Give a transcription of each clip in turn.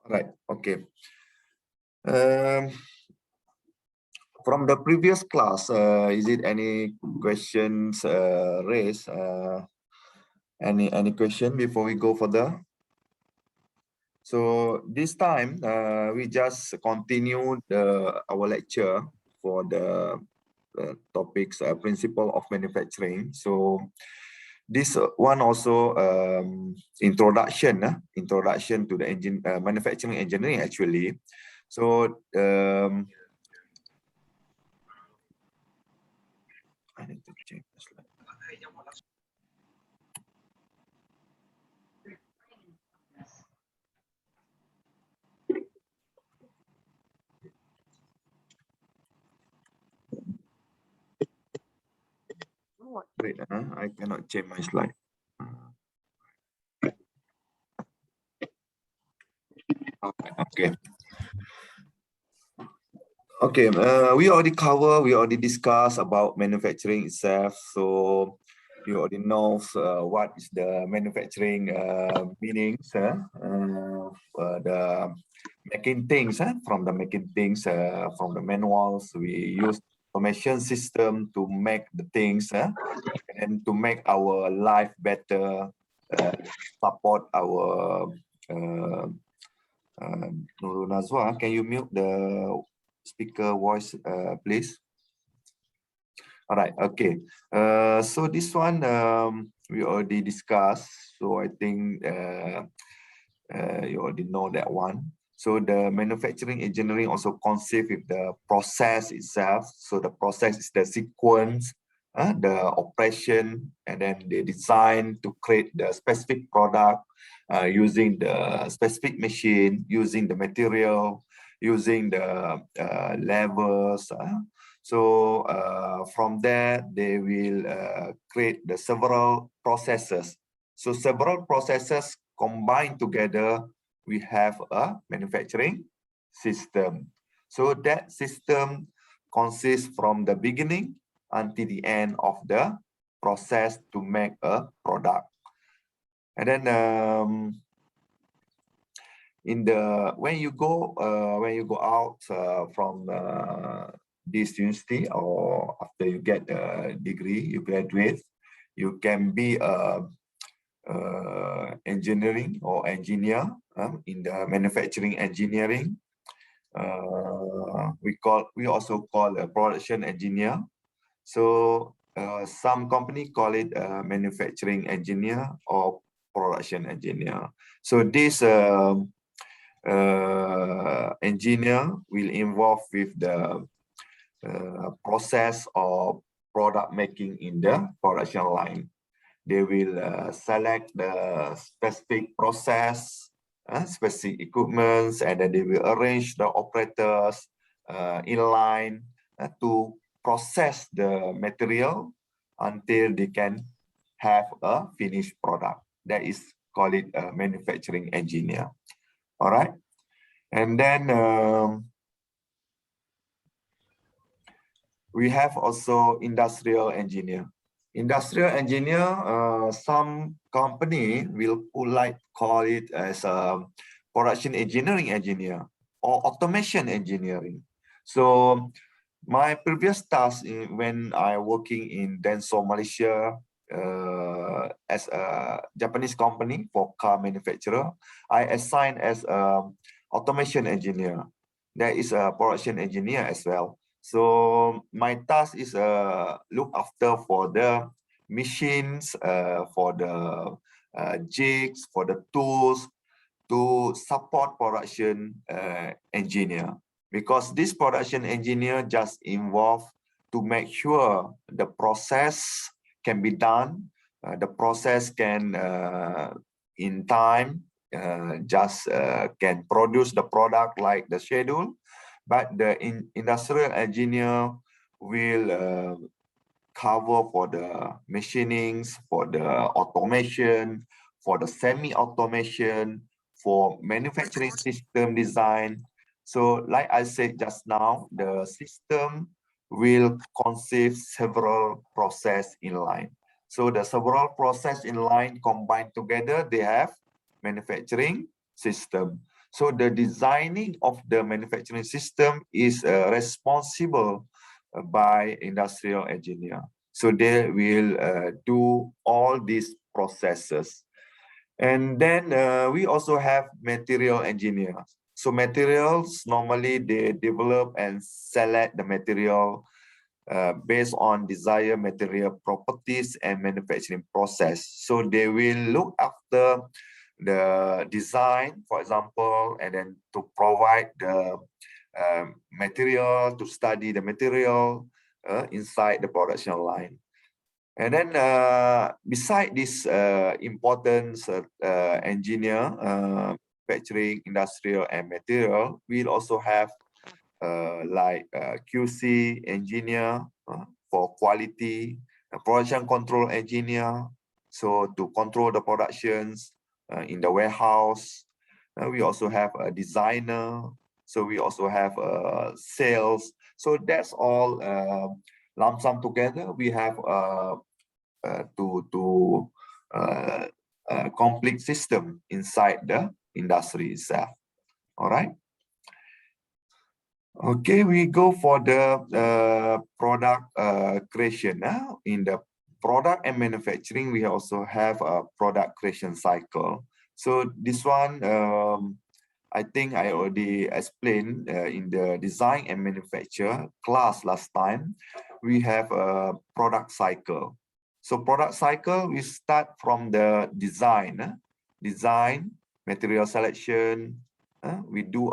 Right. Okay. From the previous class, is it any questions raised? Any question before we go further? So this time, we just continue our lecture for the topics principle of manufacturing. So this one also introduction to the manufacturing engineering actually. So I need to check the slide. Wait, I cannot change my slide. Okay. Okay, we already discussed about manufacturing itself. So you already know what is the manufacturing meanings, the making things, from the making things, from the manuals, we use automation system to make the things, and to make our life better, support our Nurul Nazwa, can you mute the speaker voice, please? All right, okay. So this one we already discussed. So I think you already know that one. So the manufacturing engineering also conceived with the process itself. So the process is the sequence, the operation, and then the design to create the specific product using the specific machine, using the material, using the levels. So from there, they will create the several processes. So several processes combined together, we have a manufacturing system. So that system consists from the beginning until the end of the process to make a product. And then when you go out from this university, or after you get a degree, you graduate, you can be a engineering or engineer in the manufacturing engineering. We also call a production engineer. So some company call it a manufacturing engineer or production engineer. So this engineer will involve with the process of product making in the production line. They will select the specific process, specific equipments, and then they will arrange the operators in line to process the material until they can have a finished product. That is called it a manufacturing engineer. All right. And then we have also industrial engineer. Industrial engineer, some company will call it as a production engineering engineer or automation engineering. So my previous task when I working in Denso, Malaysia, as a Japanese company for car manufacturer, I assigned as a automation engineer. There is a production engineer as well. So my task is look after for the machines, for the jigs, for the tools to support production engineer. Because this production engineer just involved to make sure the process can be done, the process can in time can produce the product like the schedule, but the industrial engineer will cover for the machinings, for the automation, for the semi-automation, for manufacturing system design. So like I said just now, the system will conceive several process in line. So the several process in line combined together, they have manufacturing system. So the designing of the manufacturing system is responsible by industrial engineer. So they will do all these processes. And then we also have material engineers. So materials, normally they develop and select the material based on desired material properties and manufacturing process. So they will look after the design, for example, and then to provide the material, to study the material inside the production line. And then beside this important engineer, manufacturing, industrial, and material, we'll also have like QC engineer for quality, production control engineer, so to control the productions in the warehouse. We also have a designer, so we also have sales. So that's all lump sum together. We have complete system inside the industry itself. All right. Okay, we go for the product creation. Now, in the product and manufacturing, we also have a product creation cycle. So this one, I think I already explained in the design and manufacture class last time. We have a product cycle. So product cycle, we start from the design, material selection. We do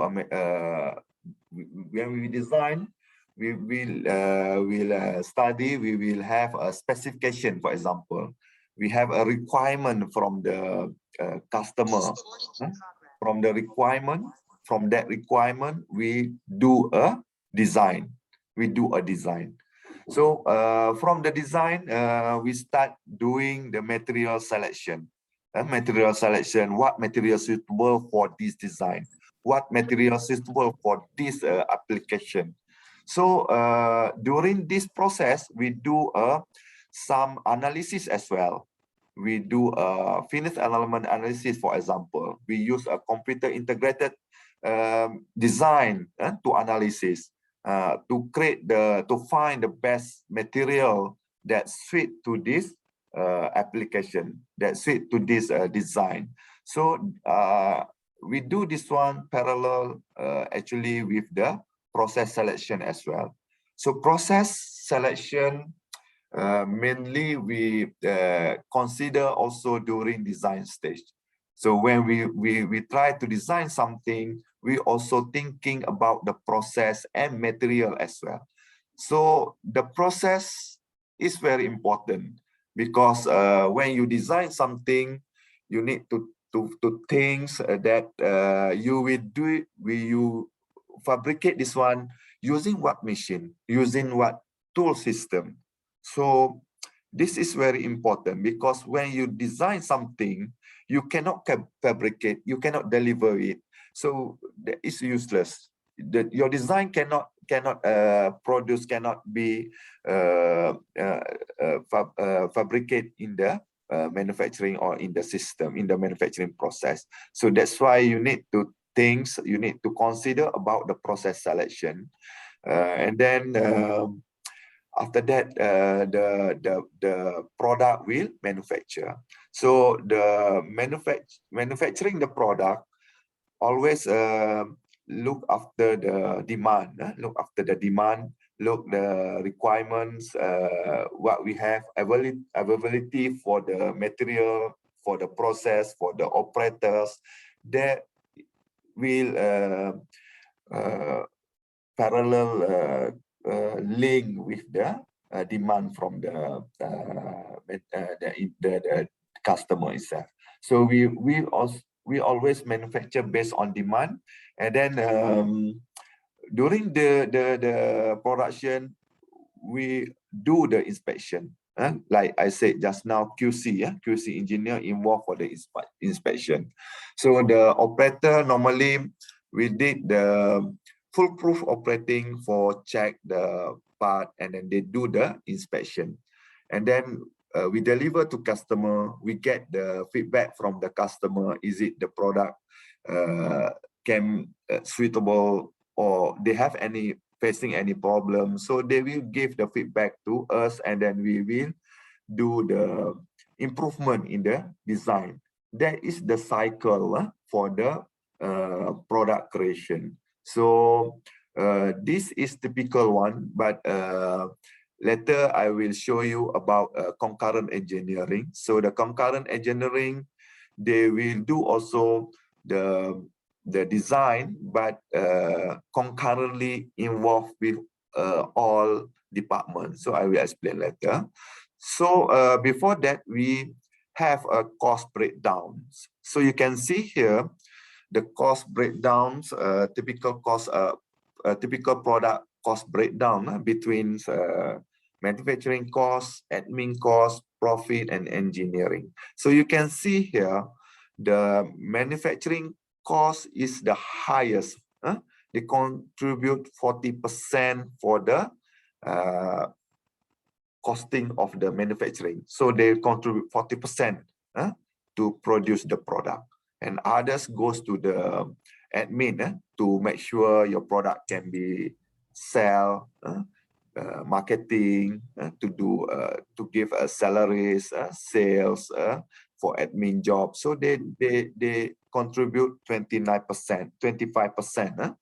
when we design, we will study. We will have a specification. For example, we have a requirement from the customer. From the requirement, from that requirement, we do a design. So from the design, we start doing the material selection. What material suitable for this design? What material suitable for this application? So during this process, we do some analysis as well. We do a finished element analysis, for example. We use a computer integrated design to analysis. To find the best material that suit to this application, that suit to this design. So we do this one parallel actually with the process selection as well. So process selection mainly we consider also during design stage. So when we try to design something, we also thinking about the process and material as well. So the process is very important because when you design something, you need to think that you will do it. You fabricate this one using what machine, using what tool system. So this is very important because when you design something, you cannot fabricate, you cannot deliver it. So that is useless. Your design cannot produce, cannot be fabricate in the manufacturing or in the system, in the manufacturing process. So that's why you need to think, you need to consider about the process selection, and then after that, the product will manufacture. So the manufacturing the product always look after the demand, look the requirements, what we have, availability for the material, for the process, for the operators. That will parallel link with the demand from the customer itself. So we always manufacture based on demand, and then during the production we do the inspection. Like I said just now, QC, QC engineer involved for the inspection. So the operator, normally we did the foolproof operating for check the part, and then they do the inspection, and then we deliver to customer. We get the feedback from the customer. Is it the product can suitable, or they have any facing any problem, so they will give the feedback to us, and then we will do the improvement in the design. That is the cycle for the product creation. So this is typical one, but later I will show you about concurrent engineering. So the concurrent engineering, they will do also the design, but concurrently involved with all departments. So I will explain later. So before that, we have a cost breakdowns. So you can see here the cost breakdowns, typical cost, typical product cost breakdown between manufacturing costs, admin costs, profit, and engineering. So you can see here the manufacturing cost is the highest. They contribute 40% for the costing of the manufacturing. So they contribute 40% to produce the product. And others goes to the admin to make sure your product can be sell, marketing, to do to give salaries, sales for admin jobs. So they contribute 29%, 25%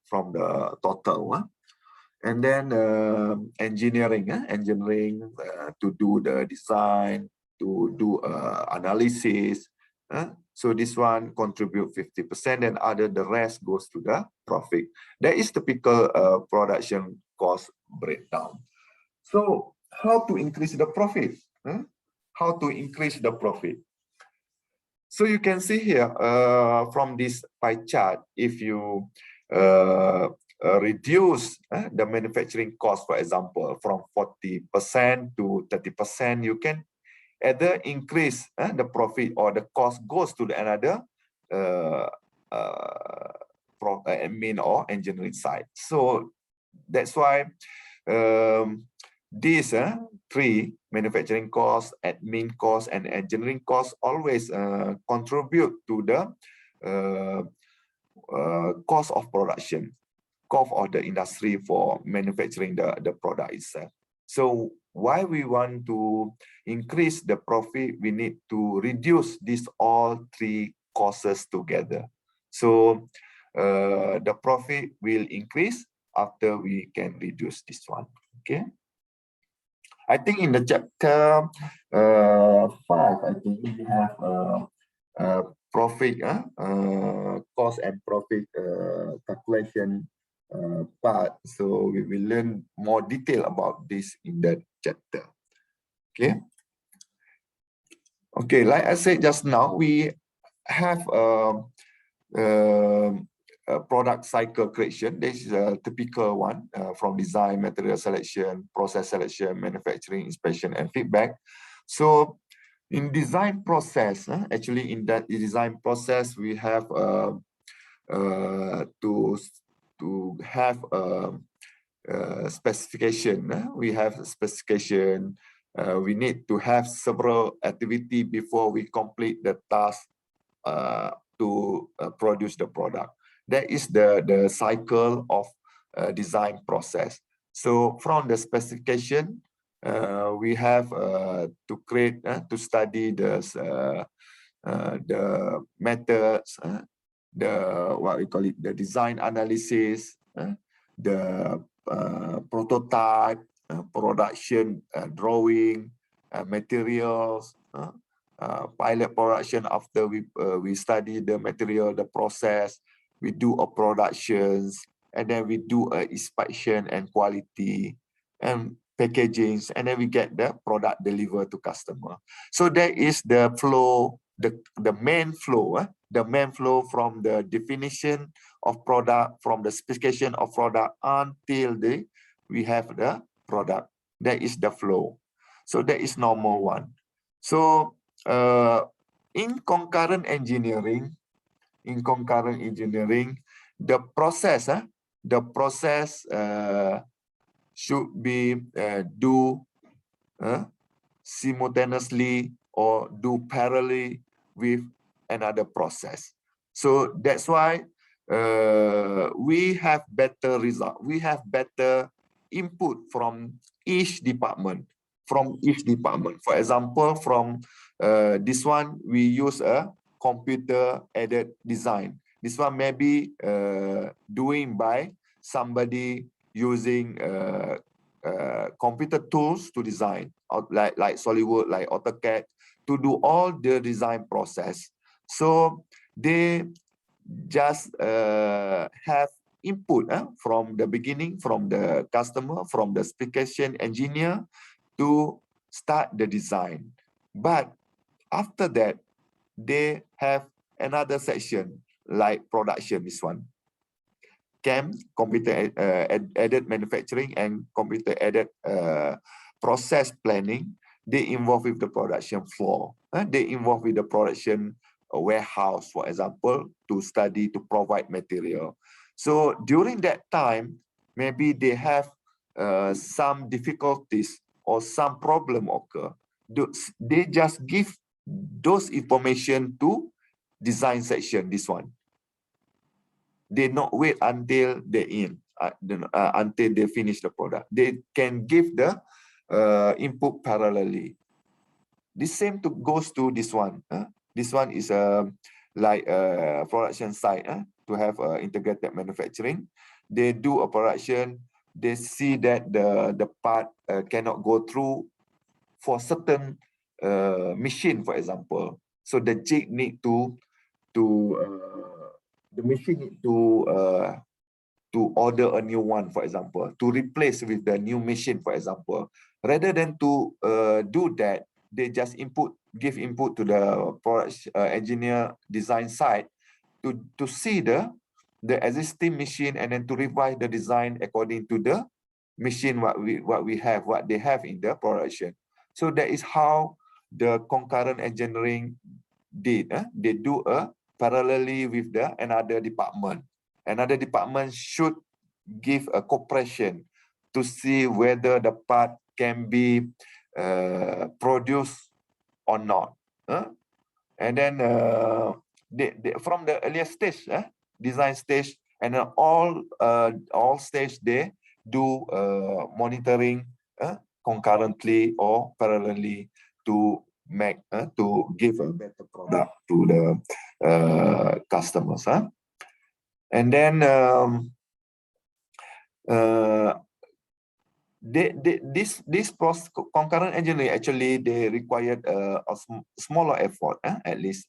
from the total. And then engineering to do the design, to do analysis. So this one contribute 50%, and the rest goes to the profit. That is typical production cost breakdown. So how to increase the profit? How to increase the profit? So you can see here from this pie chart, if you reduce the manufacturing cost, for example, from 40% to 30%, you can either increase the profit, or the cost goes to the another admin or engineering side. So that's why these three, manufacturing costs, admin costs, and engineering costs, always contribute to the cost of production, cost of the industry for manufacturing the product itself. So why we want to increase the profit, we need to reduce these all three costs together. So the profit will increase after we can reduce this one. Okay. I think in the chapter 5, I think we have profit, cost and profit calculation part. So we will learn more detail about this in that chapter. Okay. Okay, like I said just now, we have a product cycle creation. This is a typical one from design, material selection, process selection, manufacturing, inspection, and feedback. So in design process, actually in that design process, we have to have a specification. We have a specification. We need to have several activities before we complete the task to produce the product. That is the cycle of design process. So from the specification, we have to create, to study the methods, what we call it, the design analysis, the prototype, production drawing, materials, pilot production. After we study the material, the process, we do a productions, and then we do a inspection and quality and packaging, and then we get the product delivered to customer. So that is the flow, the main flow, the main flow from the definition of product, from the specification of product until we have the product. That is the flow. So that is normal one. So in concurrent engineering, the process should be do simultaneously or do parallelly with another process. So that's why we have better result. We have better input from each department. For example, from this one, we use a computer-aided design. This one may be doing by somebody using computer tools to design, like SolidWorks, like AutoCAD, to do all the design process. So they just have input from the beginning, from the customer, from the specification engineer to start the design. But after that, they have another section like production, this one. CAM, computer-aided manufacturing, and computer-aided process planning. They involve with the production floor. They involve with the production warehouse, for example, to study, to provide material. So during that time, maybe they have some difficulties or some problem occur. They just give those information to design section, this one. They not wait until they until they finish the product. They can give the input parallelly. The same goes to this one. This one is like a production site to have integrated manufacturing. They do a production. They see that the part cannot go through for certain machine, for example. So the jig need the machine need to order a new one, for example, to replace with the new machine, for example. Rather than to do that, they just give input to the product engineer design side to see the existing machine and then to revise the design according to the machine what they have in the production. So that is how the concurrent engineering did. They do a parallelly with the another department. Another department should give a cooperation to see whether the part can be produced or not. And then from the earlier stage, design stage, and all stage they do monitoring concurrently or parallelly to make to give a better product to the customers. And then this concurrent engineering actually they required a smaller effort at least,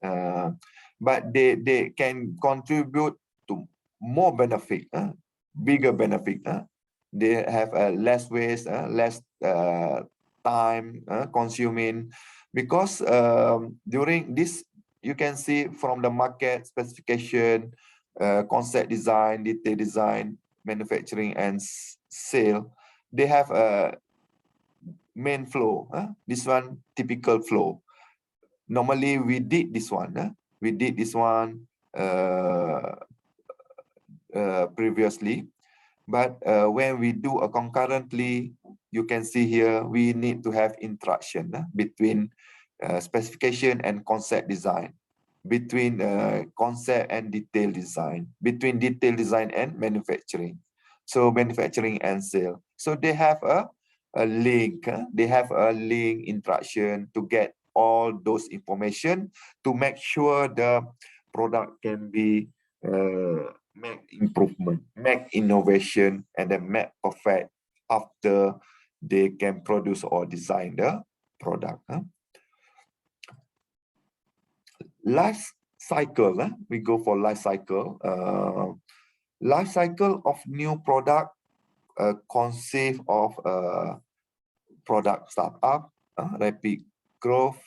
but they can contribute to more benefit, bigger benefit. They have less waste, less time consuming, because during this you can see from the market specification, concept design, detail design, manufacturing, and sale. They have a main flow. This one typical flow. Normally we did this one. We did this one previously, but when we do a concurrently, you can see here we need to have interaction between specification and concept design, between concept and detail design, between detail design and manufacturing. So manufacturing and sale. So they have a link. They have a link interaction to get all those information to make sure the product can be make improvement, make innovation, and then make perfect after they can produce or design the product. Life cycle, we go for life cycle. Life cycle of new product consist of product startup, rapid growth,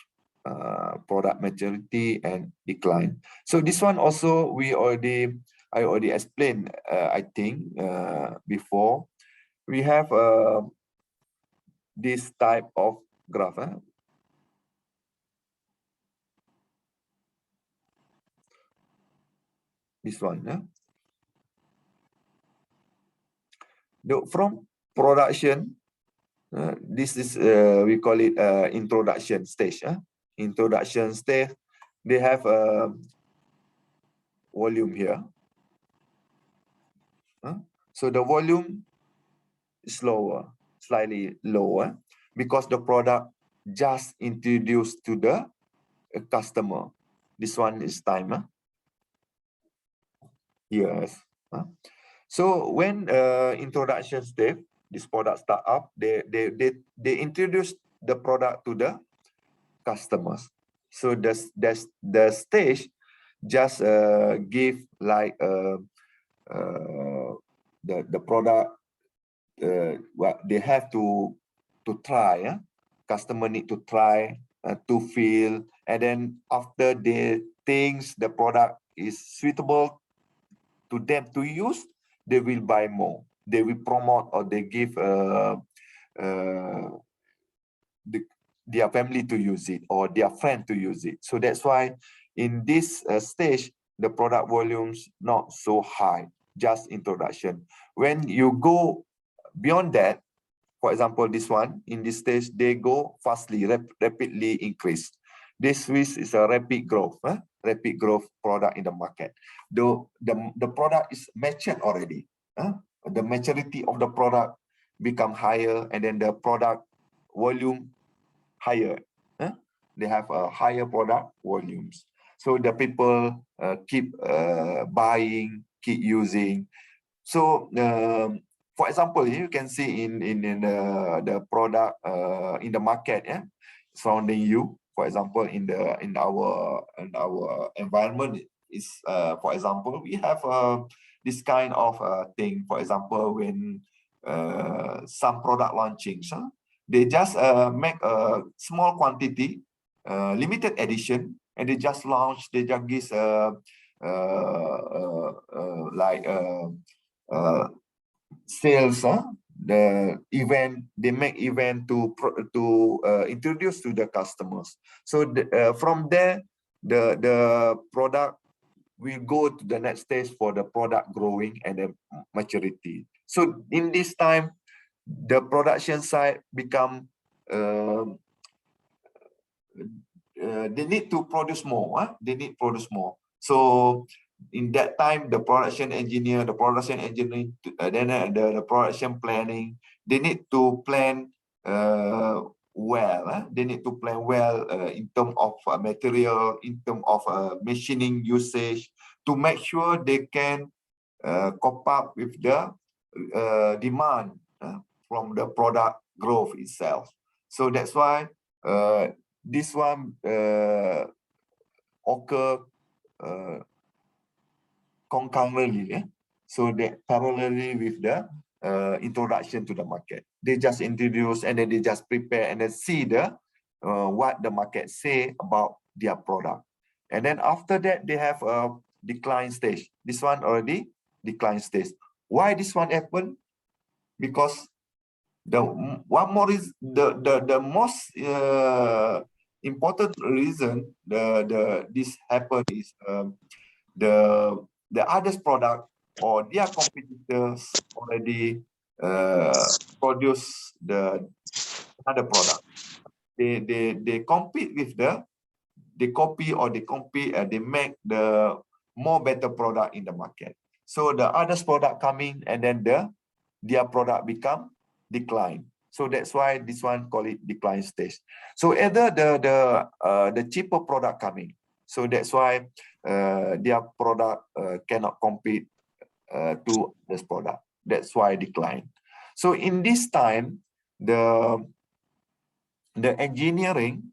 product maturity, and decline. So this one also I already explained, I think, before. We have this type of graph. This one. From production, this is we call it introduction stage. Introduction stage, they have a volume here. So the volume is lower, slightly lower, because the product just introduced to the customer. This one is time. Yes. So when introduction stage, this product start up, they introduce the product to the customers. So the stage just give like the product what they have to try. Customer need to try to feel, and then after they thinks the product is suitable to them to use, they will buy more. They will promote, or they give their family to use it, or their friend to use it. So that's why in this stage, the product volumes not so high, just introduction. When you go beyond that, for example, this one, in this stage, they go fastly, rapidly increase. This is a rapid growth product in the market. The product is matured already. The maturity of the product become higher, and then the product volume higher. They have a higher product volumes. So the people keep buying, keep using. So for example, you can see in the product in the market, surrounding you. For example, in our environment is for example, we have this kind of thing. For example, when some product launching, they just make a small quantity, limited edition, and they just launch. They just give like sales, the event. They make event to introduce to the customers. So from there, the product will go to the next stage for the product growing and then maturity. So in this time, the production side become they need to produce more. They need produce more. So in that time, the production engineer, the production planning, they need to plan well. They need to plan well in terms of material, in terms of machining usage, to make sure they can cope up with the demand from the product growth itself. So that's why this one occur concurrently. So they parallelly with the introduction to the market. They just introduce, and then they just prepare, and then see the what the market say about their product. And then after that, they have a decline stage. This one already decline stage. Why this one happen? Because the one more is the most important reason this happen is the others product or their competitors already produce the other product. They compete with they copy, or they compete, they make the more better product in the market. So the others product coming, and then their product become decline. So that's why this one call it decline stage. So either the cheaper product coming, so that's why their product cannot compete to this product. That's why decline. So in this time, the engineering,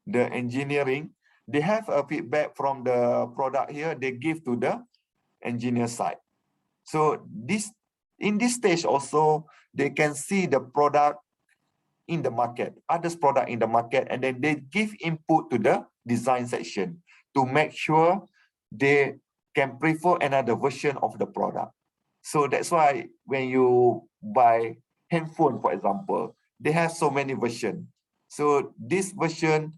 they have a feedback from the product here. They give to the engineer side. So in this stage also, they can see the product in the market, others product in the market, and then they give input to the design section to make sure they can prefer another version of the product. So that's why when you buy handphone, for example, they have so many versions. So this version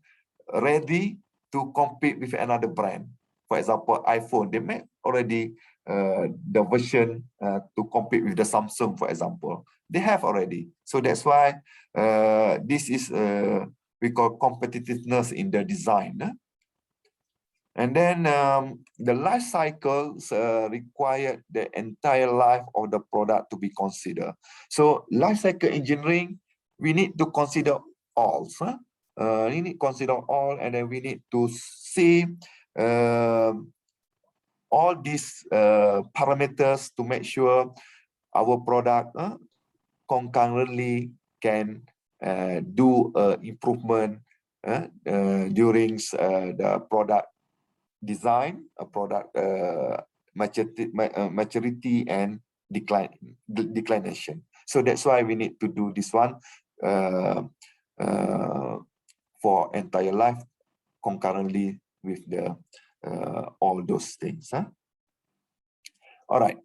ready to compete with another brand. For example, iPhone, they make already the version to compete with the Samsung, for example. They have already. So that's why this is we call competitiveness in the design. And then the life cycles require the entire life of the product to be considered. So life cycle engineering, we need to consider all. We need to consider all, and then we need to see all these parameters to make sure our product concurrently can do improvement during the product design, a product maturity and declination. So that's why we need to do this one for entire life concurrently with the all those things. All right.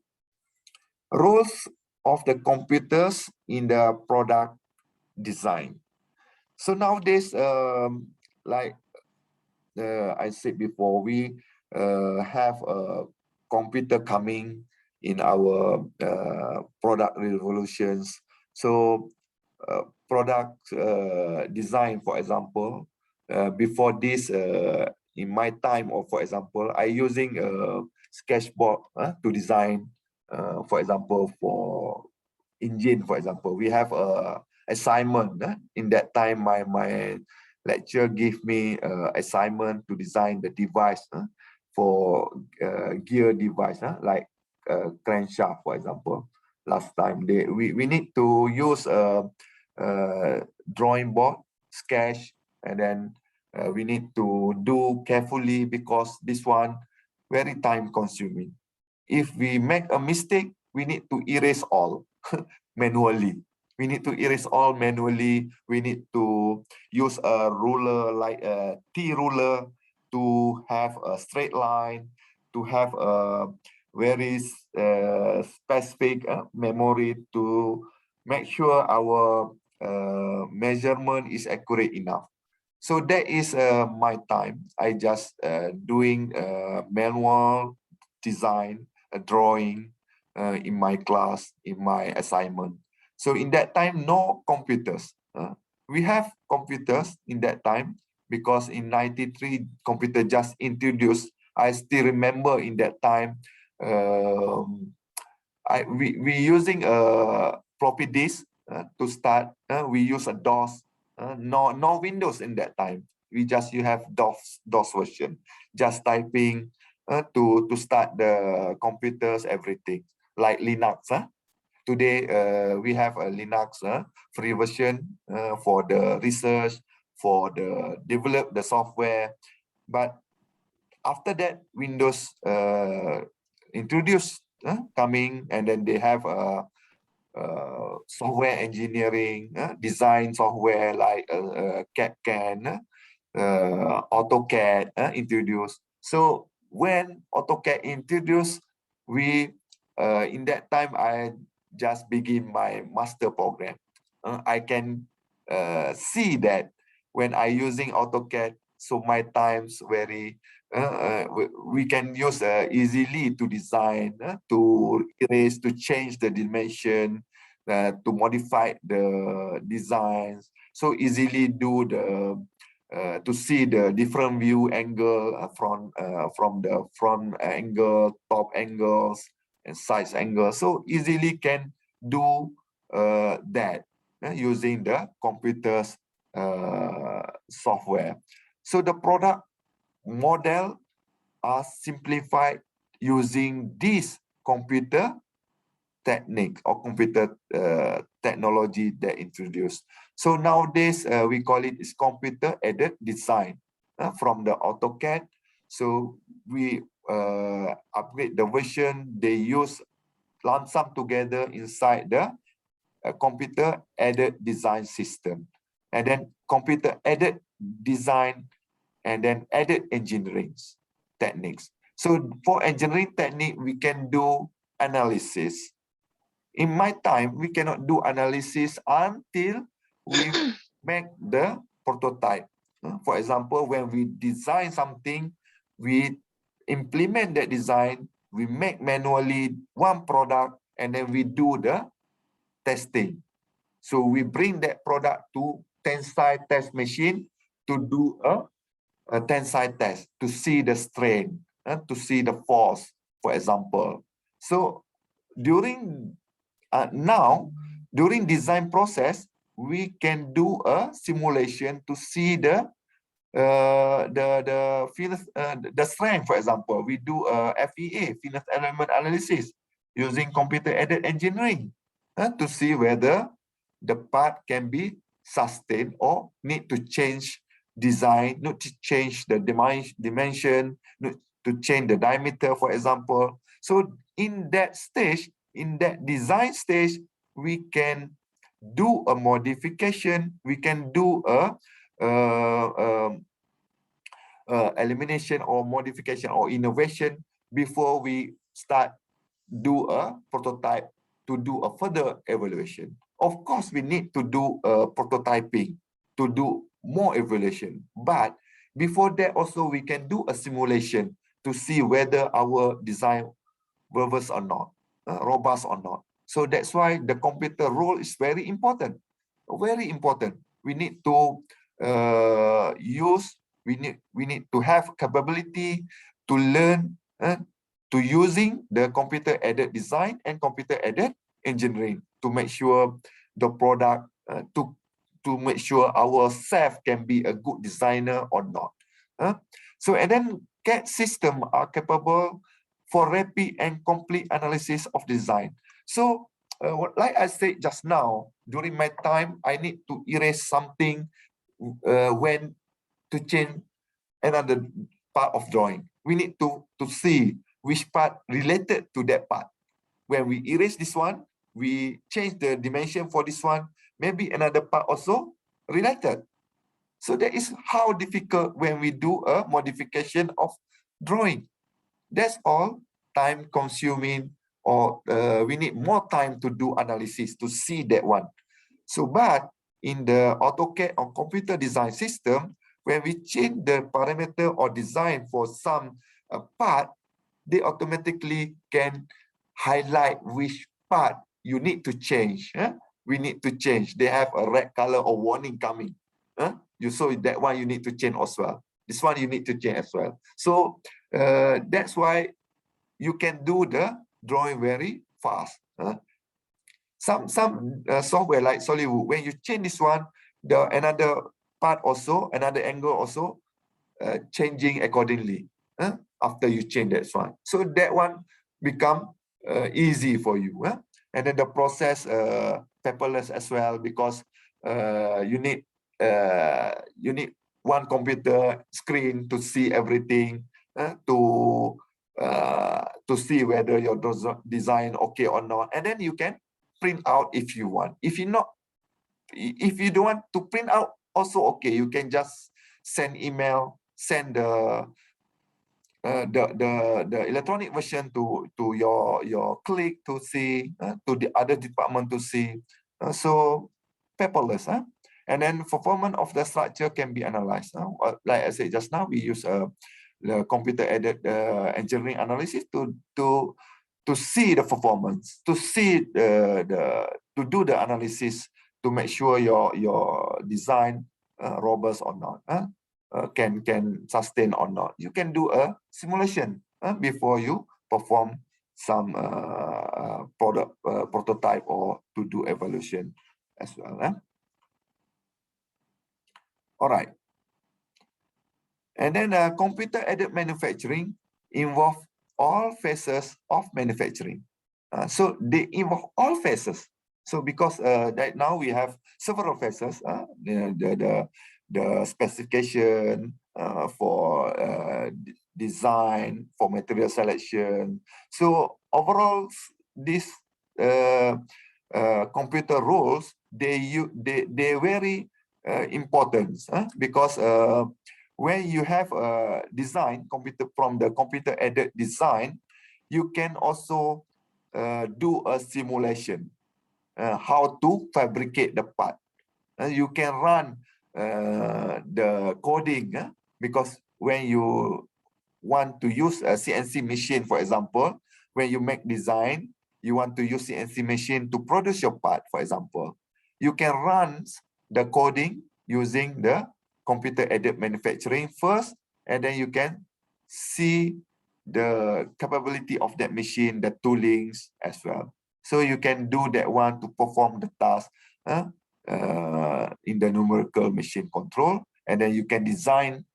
Roles of the computers in the product design. So nowadays, like I said before, we have a computer coming in our product revolutions. So product design, for example, before this, in my time, or for example, I using a sketchboard to design, for example, for engine, for example. We have a assignment. In that time, my lecturer give me assignment to design the device for gear device, like crankshaft, for example. Last time, we need to use a drawing board, sketch, and then we need to do carefully, because this one very time consuming. If we make a mistake, we need to erase all manually. We need to erase all manually. We need to use a ruler, like a T ruler, to have a straight line, to have a very specific memory to make sure our measurement is accurate enough. So that is my time. I just doing manual design, a drawing in my class, in my assignment. So in that time, no computers. We have computers in that time, because in 93, computer just introduced. I still remember in that time, we using a floppy disk to start. We use a DOS, no Windows in that time. You have DOS version, just typing to start the computers, everything, like Linux. Today, we have a Linux free version for the research, for the develop the software. But after that, Windows introduced coming, and then they have a software engineering, design software like CAD-CAM, AutoCAD introduced. So when AutoCAD introduced, we in that time I just begin my master program. I can see that when I using AutoCAD, so my times very we can use easily to design, to erase, to change the dimension, to modify the designs. So easily do the to see the different view angle from the front angle, top angles, and side angle. So easily can do that using the computer's software. So the product model are simplified using this computer technique or computer technology that introduced. So nowadays we call it is computer aided design from the AutoCAD. So we upgrade the version. They use lump sum together inside the computer aided design system, and then computer aided design, and then added engineering techniques. So for engineering technique, we can do analysis. In my time, we cannot do analysis until we make the prototype. For example, when we design something, we implement that design, we make manually one product, and then we do the testing. So we bring that product to tensile test machine to do a a tensile test to see the strain, to see the force, for example. So during during design process, we can do a simulation to see the strength, for example. We do a FEA, finite element analysis, using computer-aided engineering to see whether the part can be sustained or need to change design, need to change the dimension, need to change the diameter, for example. So in that stage, in that design stage, we can do a modification, we can do a elimination or modification or innovation before we start do a prototype to do a further evaluation. Of course, we need to do prototyping to do more evaluation, but before that also we can do a simulation to see whether our design robust or not, robust or not. So that's why the computer role is very important, very important. We need to we need to have capability to learn to using the computer-aided design and computer-aided engineering to make sure the product, to make sure ourselves can be a good designer or not. So, and then CAD system are capable for rapid and complete analysis of design. So, like I said just now, during my time, I need to erase something when to change another part of drawing. We need to see which part related to that part. When we erase this one, we change the dimension for this one, maybe another part also related. So that is how difficult when we do a modification of drawing. That's all time consuming, or we need more time to do analysis to see that one. So, but in the AutoCAD or computer design system, when we change the parameter or design for some part, they automatically can highlight which part you need to change. We need to change. They have a red color or warning coming. You saw that one you need to change as well. This one you need to change as well. So that's why you can do the drawing very fast. Some software like SolidWorks, when you change this one, the another part also, another angle also changing accordingly after you change that one. So that one become easy for you. And then the process paperless as well, because you need one computer screen to see everything, to see whether your design okay or not, and then you can print out if you want. If you don't want to print out, also okay. You can just send email, send the electronic version to your colleague to see, to the other department to see. So paperless. And then performance of the structure can be analyzed. Like I said just now, we use the computer-aided engineering analysis to see the performance, to see to do the analysis to make sure your design robust or not, can sustain or not. You can do a simulation before you perform some product prototype or to do evaluation as well. All right. And then computer-aided manufacturing involve all phases of manufacturing. So they involve all phases. So because right now we have several phases, the specification for design, for material selection. So overall, these computer roles, they very important because when you have a design from the computer-aided design, you can also do a simulation how to fabricate the part. You can run the coding because when you want to use a CNC machine, for example, when you make design, you want to use CNC machine to produce your part, for example, you can run the coding using the computer-aided manufacturing first, and then you can see the capability of that machine, the toolings as well. So you can do that one to perform the task in the numerical machine control, and then you can design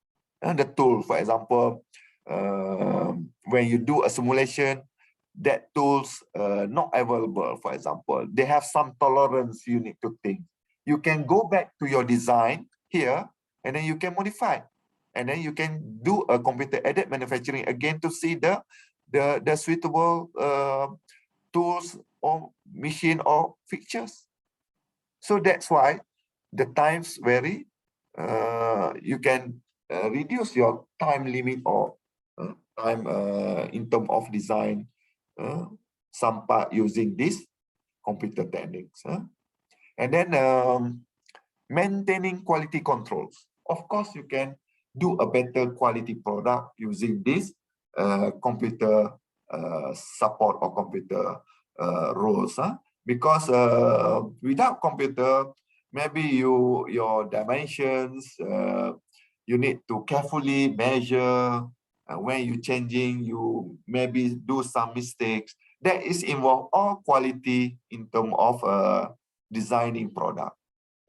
the tool. For example, when you do a simulation, that tools not available, for example, they have some tolerance you need to think. You can go back to your design here, and then you can modify, and then you can do a computer aided manufacturing again to see the suitable tools or machine or fixtures. So that's why the times vary. You can reduce your time limit or time in terms of design some part using this computer techniques. And then maintaining quality controls. Of course, you can do a better quality product using this computer support or computer rules. Because without computer, maybe your dimensions, you need to carefully measure. When you're changing, you maybe do some mistakes. That is involve all quality in terms of designing product.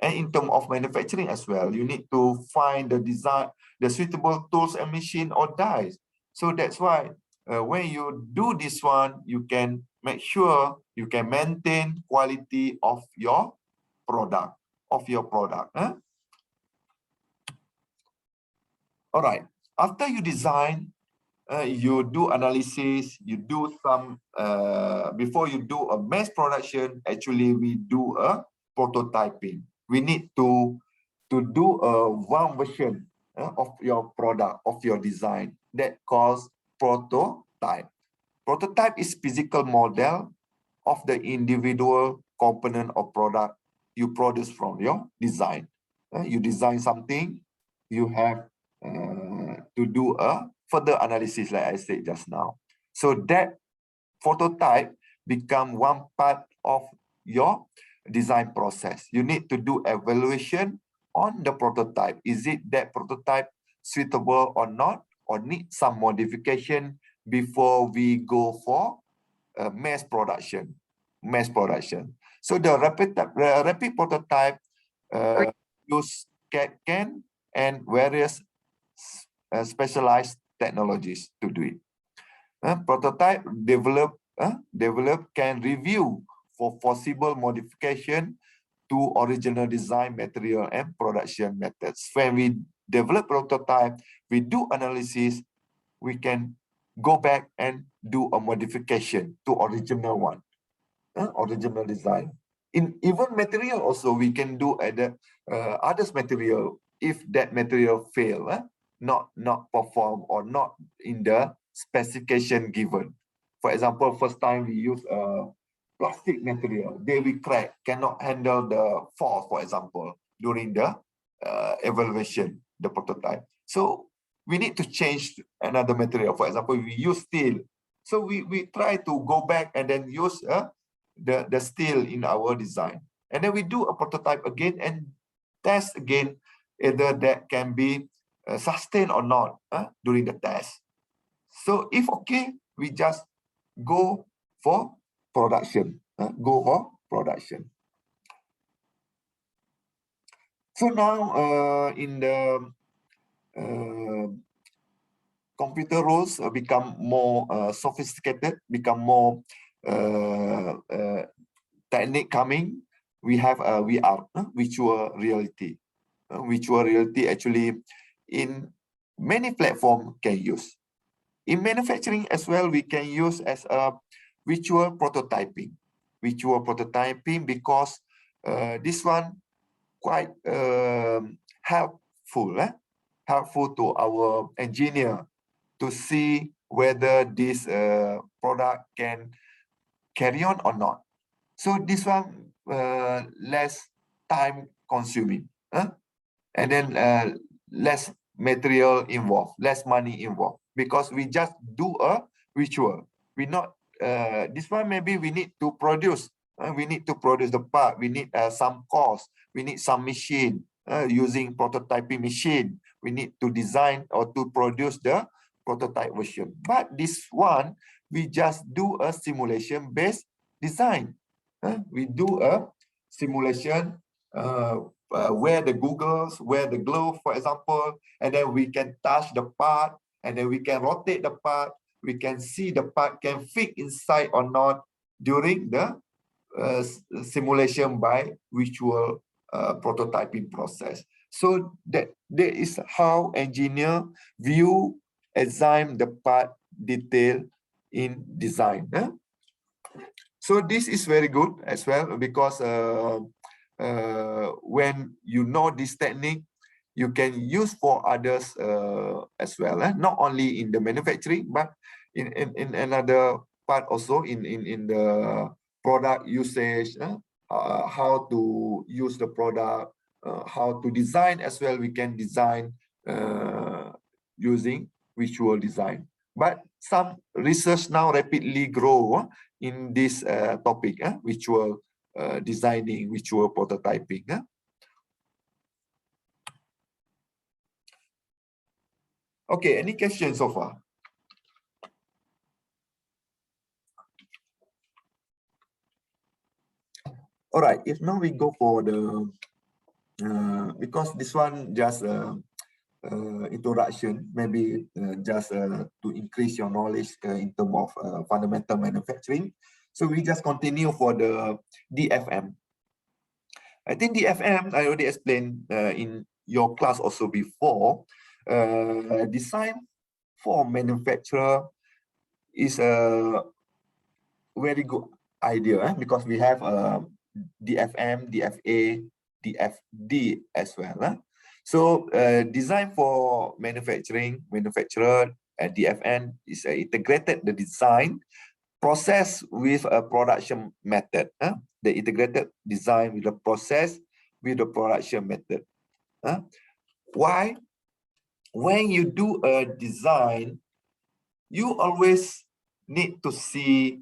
And in terms of manufacturing as well, you need to find the suitable tools and machine or dies. So that's why when you do this one, you can make sure you can maintain quality of your product. All right. After you design, you do analysis, you do some, before you do a mass production, actually we do a prototyping. We need to do one version of your product, of your design, that calls prototype. Prototype is physical model of the individual component or product you produce from your design. You design something, you have to do a further analysis, like I said just now. So that prototype become one part of your design process. You need to do evaluation on the prototype. Is it that prototype suitable or not, or need some modification before we go for mass production? So the rapid prototype use CAD/CAM and various specialized technologies to do it. Prototype develop can review for possible modification to original design material and production methods. When we develop prototype, we do analysis, we can go back and do a modification to original one, original design. In even material also, we can do others material if that material fail, not perform or not in the specification given. For example, first time we use a plastic material, they will crack, cannot handle the force, for example, during the evaluation, the prototype. So we need to change another material. For example, we use steel. So we try to go back and then use the steel in our design. And then we do a prototype again and test again either that can be sustained or not during the test. So if okay, we just go for production. So now in the computer rules become more sophisticated, become more technique coming. We have VR, virtual reality. Virtual reality actually in many platforms can use. In manufacturing as well, we can use as a virtual prototyping. Virtual prototyping because this one quite helpful to our engineer to see whether this product can carry on or not. So this one less time consuming, and then less material involved, less money involved, because we just do a virtual. We not this one maybe we need to produce. We need to produce the part. We need some cost. We need some machine. using prototyping machine. We need to design or to produce the prototype version. But this one, we just do a simulation-based design. We do a simulation where the goggles, where the glove, for example, and then we can touch the part, and then we can rotate the part. We can see the part can fit inside or not during the simulation by visual prototyping process. So that is how engineer view, examine the part detail in design. So this is very good as well, because when you know this technique, you can use for others as well, not only in the manufacturing, but in another part also in the product usage, how to use the product, how to design as well. We can design using visual design. But some research now rapidly grow in this topic, visual designing, visual prototyping. Okay, any questions so far? All right, if now we go for the, because this one just introduction, maybe just to increase your knowledge in terms of fundamental manufacturing. So we just continue for the DFM. I think DFM, I already explained in your class also before, design for manufacturer is a very good idea, because we have DFM, DFA, DFD as well. So design for manufacturer, DFN is integrated the design process with a production method. The integrated design with the process with the production method. Why? When you do a design, you always need to see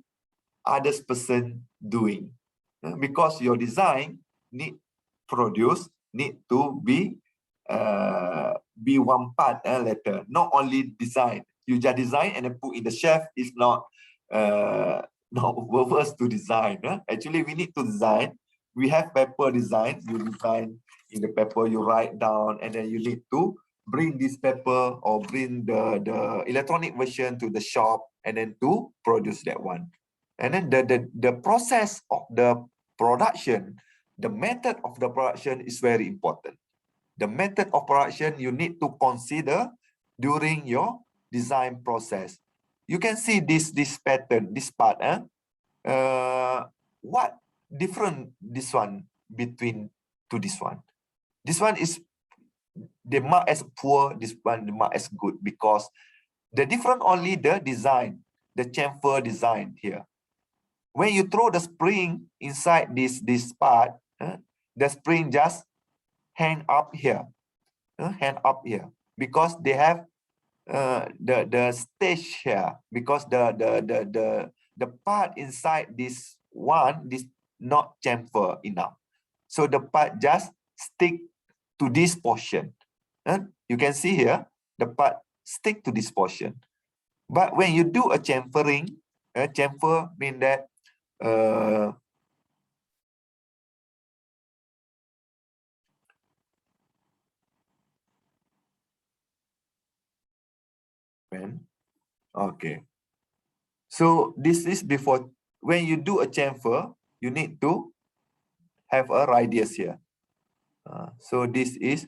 others person doing, because your design need to be one part later, not only design. You just design and then put in the shelf is not purpose to design. Actually, we need to design. We have paper design. You design in the paper, you write down, and then you need to bring this paper or bring the electronic version to the shop and then to produce that one. And then the process of the production, the method of the production is very important. The method of production you need to consider during your design process. You can see this pattern, this part. What different this one between to this one? This one is the mark as poor, this one the mark as good, because the different only the design, the chamfer design here. When you throw the spring inside this part, the spring just hang up here, because they have the stage here, because the part inside this one is not chamfer enough, so the part just stick to this portion. You can see here the part stick to this portion. But when you do a chamfering, chamfer mean that okay. So this is before. When you do a chamfer, you need to have a radius here. So this is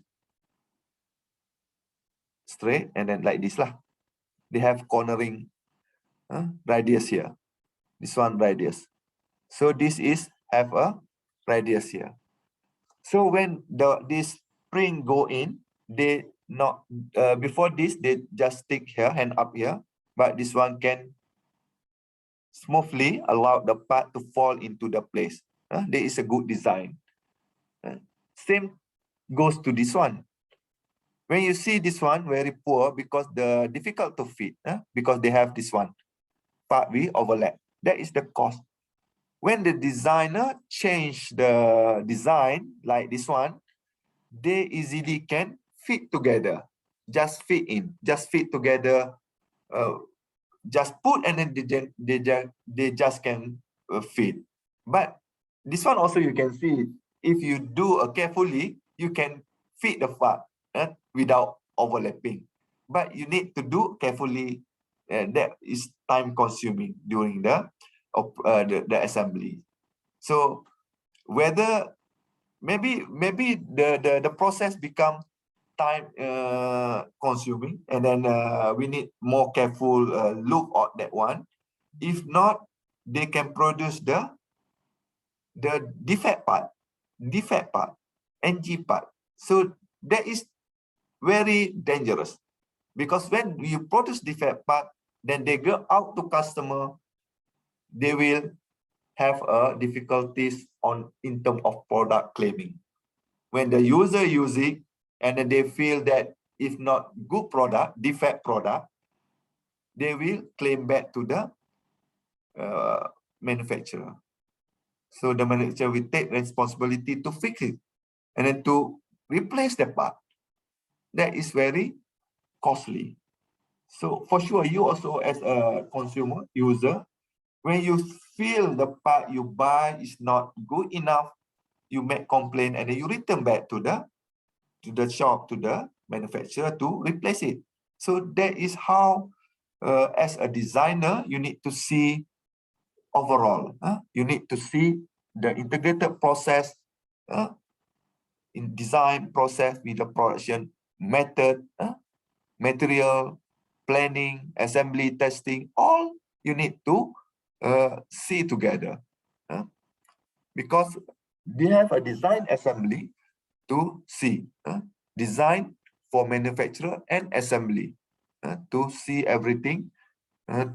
straight, and then like this lah. They have cornering radius here. This one radius. So this is have a radius here. So when this spring go in, they not before this they just stick here, hand up here, but this one can smoothly allow the part to fall into the place. There is a good design. Same goes to this one. When you see this one very poor, because the difficult to fit, because they have this one part we overlap. That is the cost. When the designer change the design like this one, they easily can fit together, just fit in, just fit together, just put and then they just can fit. But this one also you can see, if you do carefully, you can fit the part without overlapping. But you need to do carefully. That is time consuming during the assembly. So whether maybe the process become time consuming, and then we need more careful look at that one. If not, they can produce the defect part, NG part. So that is very dangerous, because when you produce defect part, then they go out to customer, they will have difficulties in terms of product claiming. When the user use it and then they feel that if not good product, defect product, they will claim back to the manufacturer. So the manufacturer will take responsibility to fix it and then to replace the part. That is very costly. So for sure, you also as a consumer user, when you feel the part you buy is not good enough, you make complaint and then you return back to the shop, to the manufacturer to replace it. So that is how, as a designer, you need to see overall. You need to see the integrated process in design process with the production method, material, planning, assembly, testing, all you need to see together. Because they have a design assembly to see, design for manufacturer and assembly, to see everything,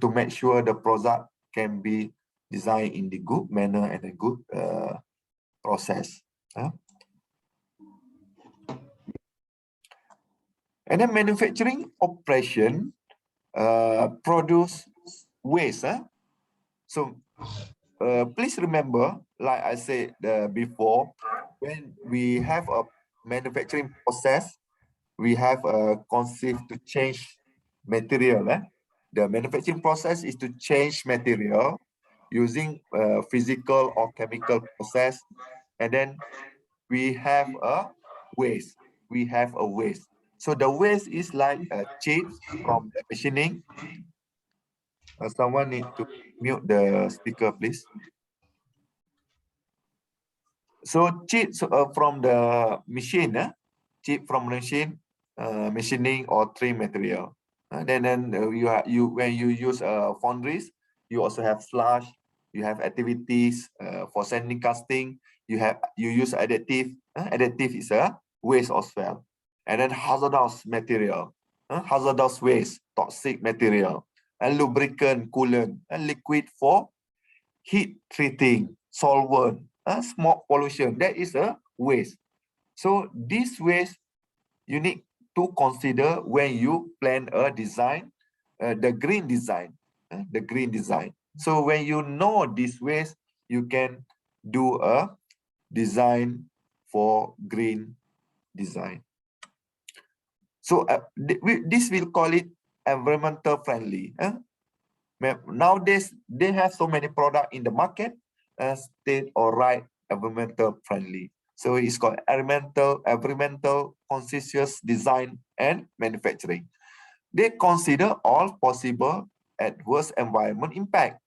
to make sure the product can be designed in the good manner and a good process. And then manufacturing operation produce waste. So please remember, like I said before, when we have a manufacturing process, we have a concept to change material. The manufacturing process is to change material using physical or chemical process, and then we have a waste. We have a waste. So the waste is like chips from the machining. Someone need to mute the speaker, please. So chips from the machine, chip from machine, machining or trim material. Then when you use foundries, you also have slush, you have activities for sanding, casting. You use additive. Additive is a waste as well. And then hazardous material, hazardous waste, toxic material, and lubricant, coolant, and liquid for heat treating, solvent, smoke pollution. That is a waste. So this waste you need to consider when you plan a design, the green design, the green design. So when you know this waste, you can do a design for green design. So this will call it environmental friendly. Nowadays, they have so many products in the market, state or right environmental friendly. So it's called environmental conscious design and manufacturing. They consider all possible adverse environment impact,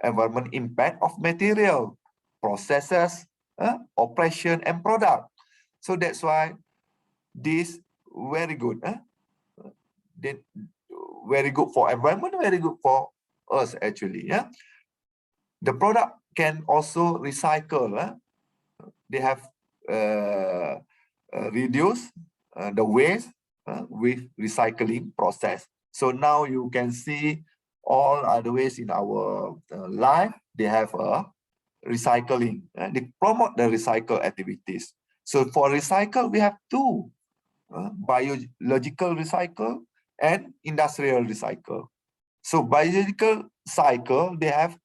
environment impact of material, processes, operation, and product. So that's why this very good. Very good for environment, very good for us actually. The product can also recycle. They have reduced the waste with recycling process. So now you can see all other ways in our life, they have recycling. They promote the recycle activities. So for recycle, we have two, biological recycle and industrial recycle. So biological cycle, they have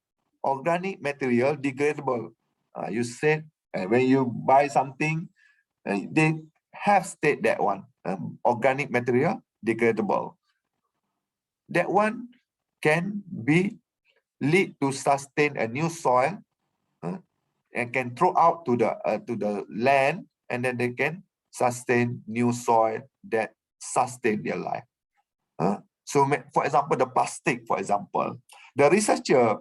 organic material degradable. You said when you buy something, They have stated that one, organic material degradable. That one can be lead to sustain a new soil and can throw out to the land, and then they can sustain new soil that sustain their life. So, for example, the plastic, for example, the researcher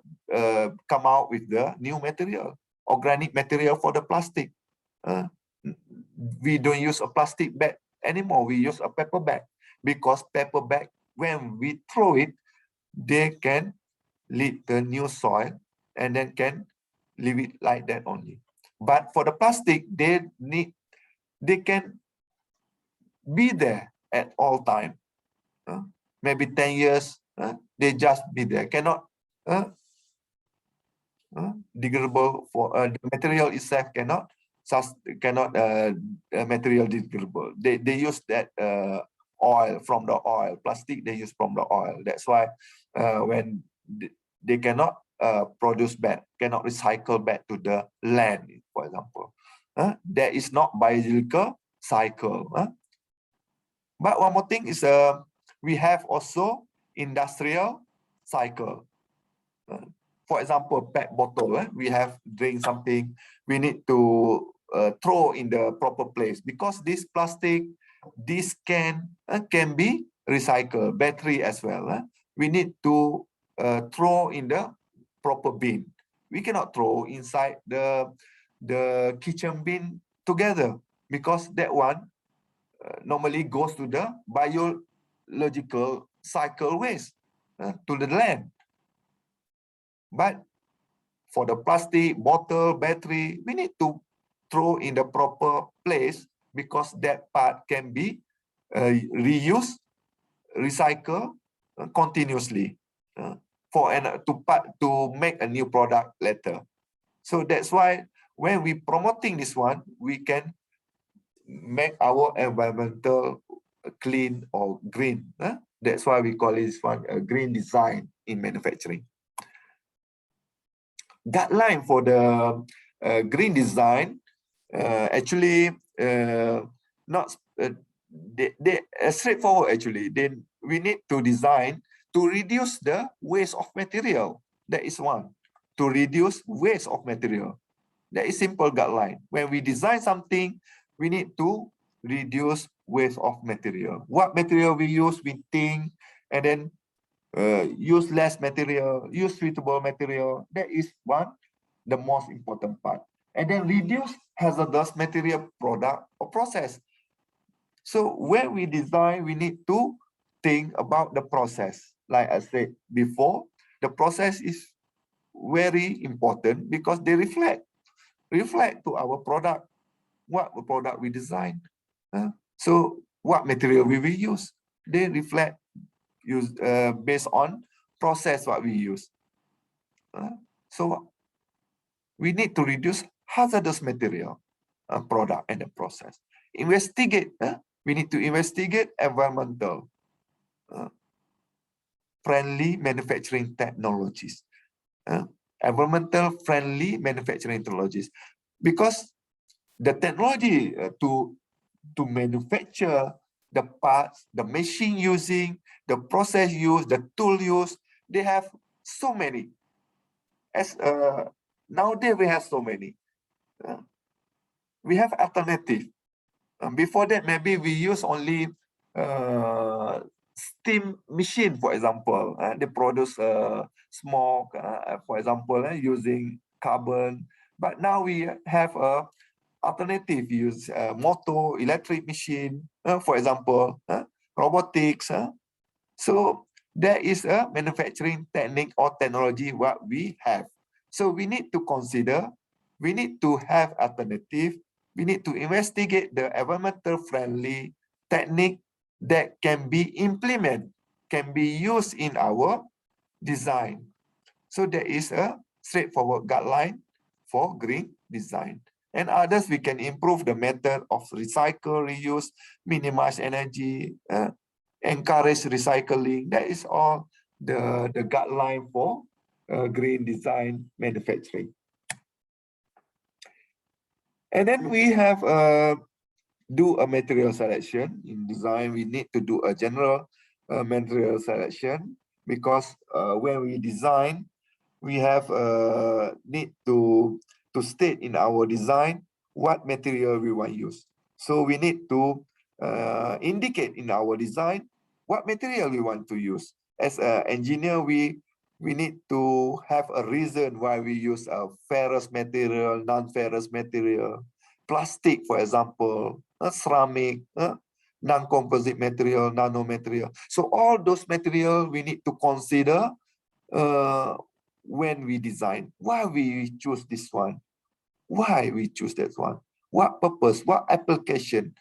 come out with the new material, organic material for the plastic. We don't use a plastic bag anymore. We use a paper bag, because paper bag, when we throw it, they can lead the new soil and then can leave it like that only. But for the plastic, they can be there at all time. Maybe 10 years, they just be there. Cannot degradable for the material itself cannot material degradable. They use that oil from the oil, plastic they use from the oil. That's why when they cannot produce back, cannot recycle back to the land, for example. There is not biological cycle. But one more thing is we have also industrial cycle. For example, PET bottle, we have drink something, we need to throw in the proper place, because this plastic, this can be recycled, battery as well. We need to throw in the proper bin. We cannot throw inside the kitchen bin together, because that one normally goes to the biological cycle waste to the land. But for the plastic, bottle, battery, we need to throw in the proper place, because that part can be reused, recycled continuously to make a new product later. So that's why when we promoting this one, we can make our environmental clean or green. That's why we call this one a green design in manufacturing. Guideline for the green design, actually not they straightforward. Actually, then we need to design to reduce the waste of material. That is one. To reduce waste of material. That is simple guideline. When we design something, we need to reduce waste of material. What material we use, we think, and then use less material, use suitable material. That is one, the most important part. And then reduce hazardous material product or process. So when we design, we need to think about the process. Like I said before, the process is very important, because they reflect to our product, what product we design. So what material we will use, they reflect based on process what we use. So we need to reduce hazardous material product and the process. Investigate. We need to investigate environmental friendly manufacturing technologies. Environmental friendly manufacturing technologies, because the technology to manufacture the parts, the machine using, the process used, the tool used, they have so many. As nowadays we have so many. We have alternative. Before that, maybe we use only steam machine, for example. They produce smoke, for example, using carbon. But now we have a alternative, use motor, electric machine, for example, robotics. So there is a manufacturing technique or technology what we have. So we need to consider, we need to have alternative, we need to investigate the environmental friendly technique that can be implemented, can be used in our design. So there is a straightforward guideline for green design. And others, we can improve the method of recycle, reuse, minimize energy, encourage recycling. That is all the guideline for green design manufacturing. And then we have do a material selection. In design, we need to do a general material selection, because when we design, we have need to state in our design what material we want to use. So we need to indicate in our design what material we want to use. As an engineer, we need to have a reason why we use a ferrous material, non-ferrous material, plastic, for example, ceramic, non-composite material, nanomaterial. So all those material we need to consider when we design. Why we choose this one? Why we choose that one? What purpose? What application?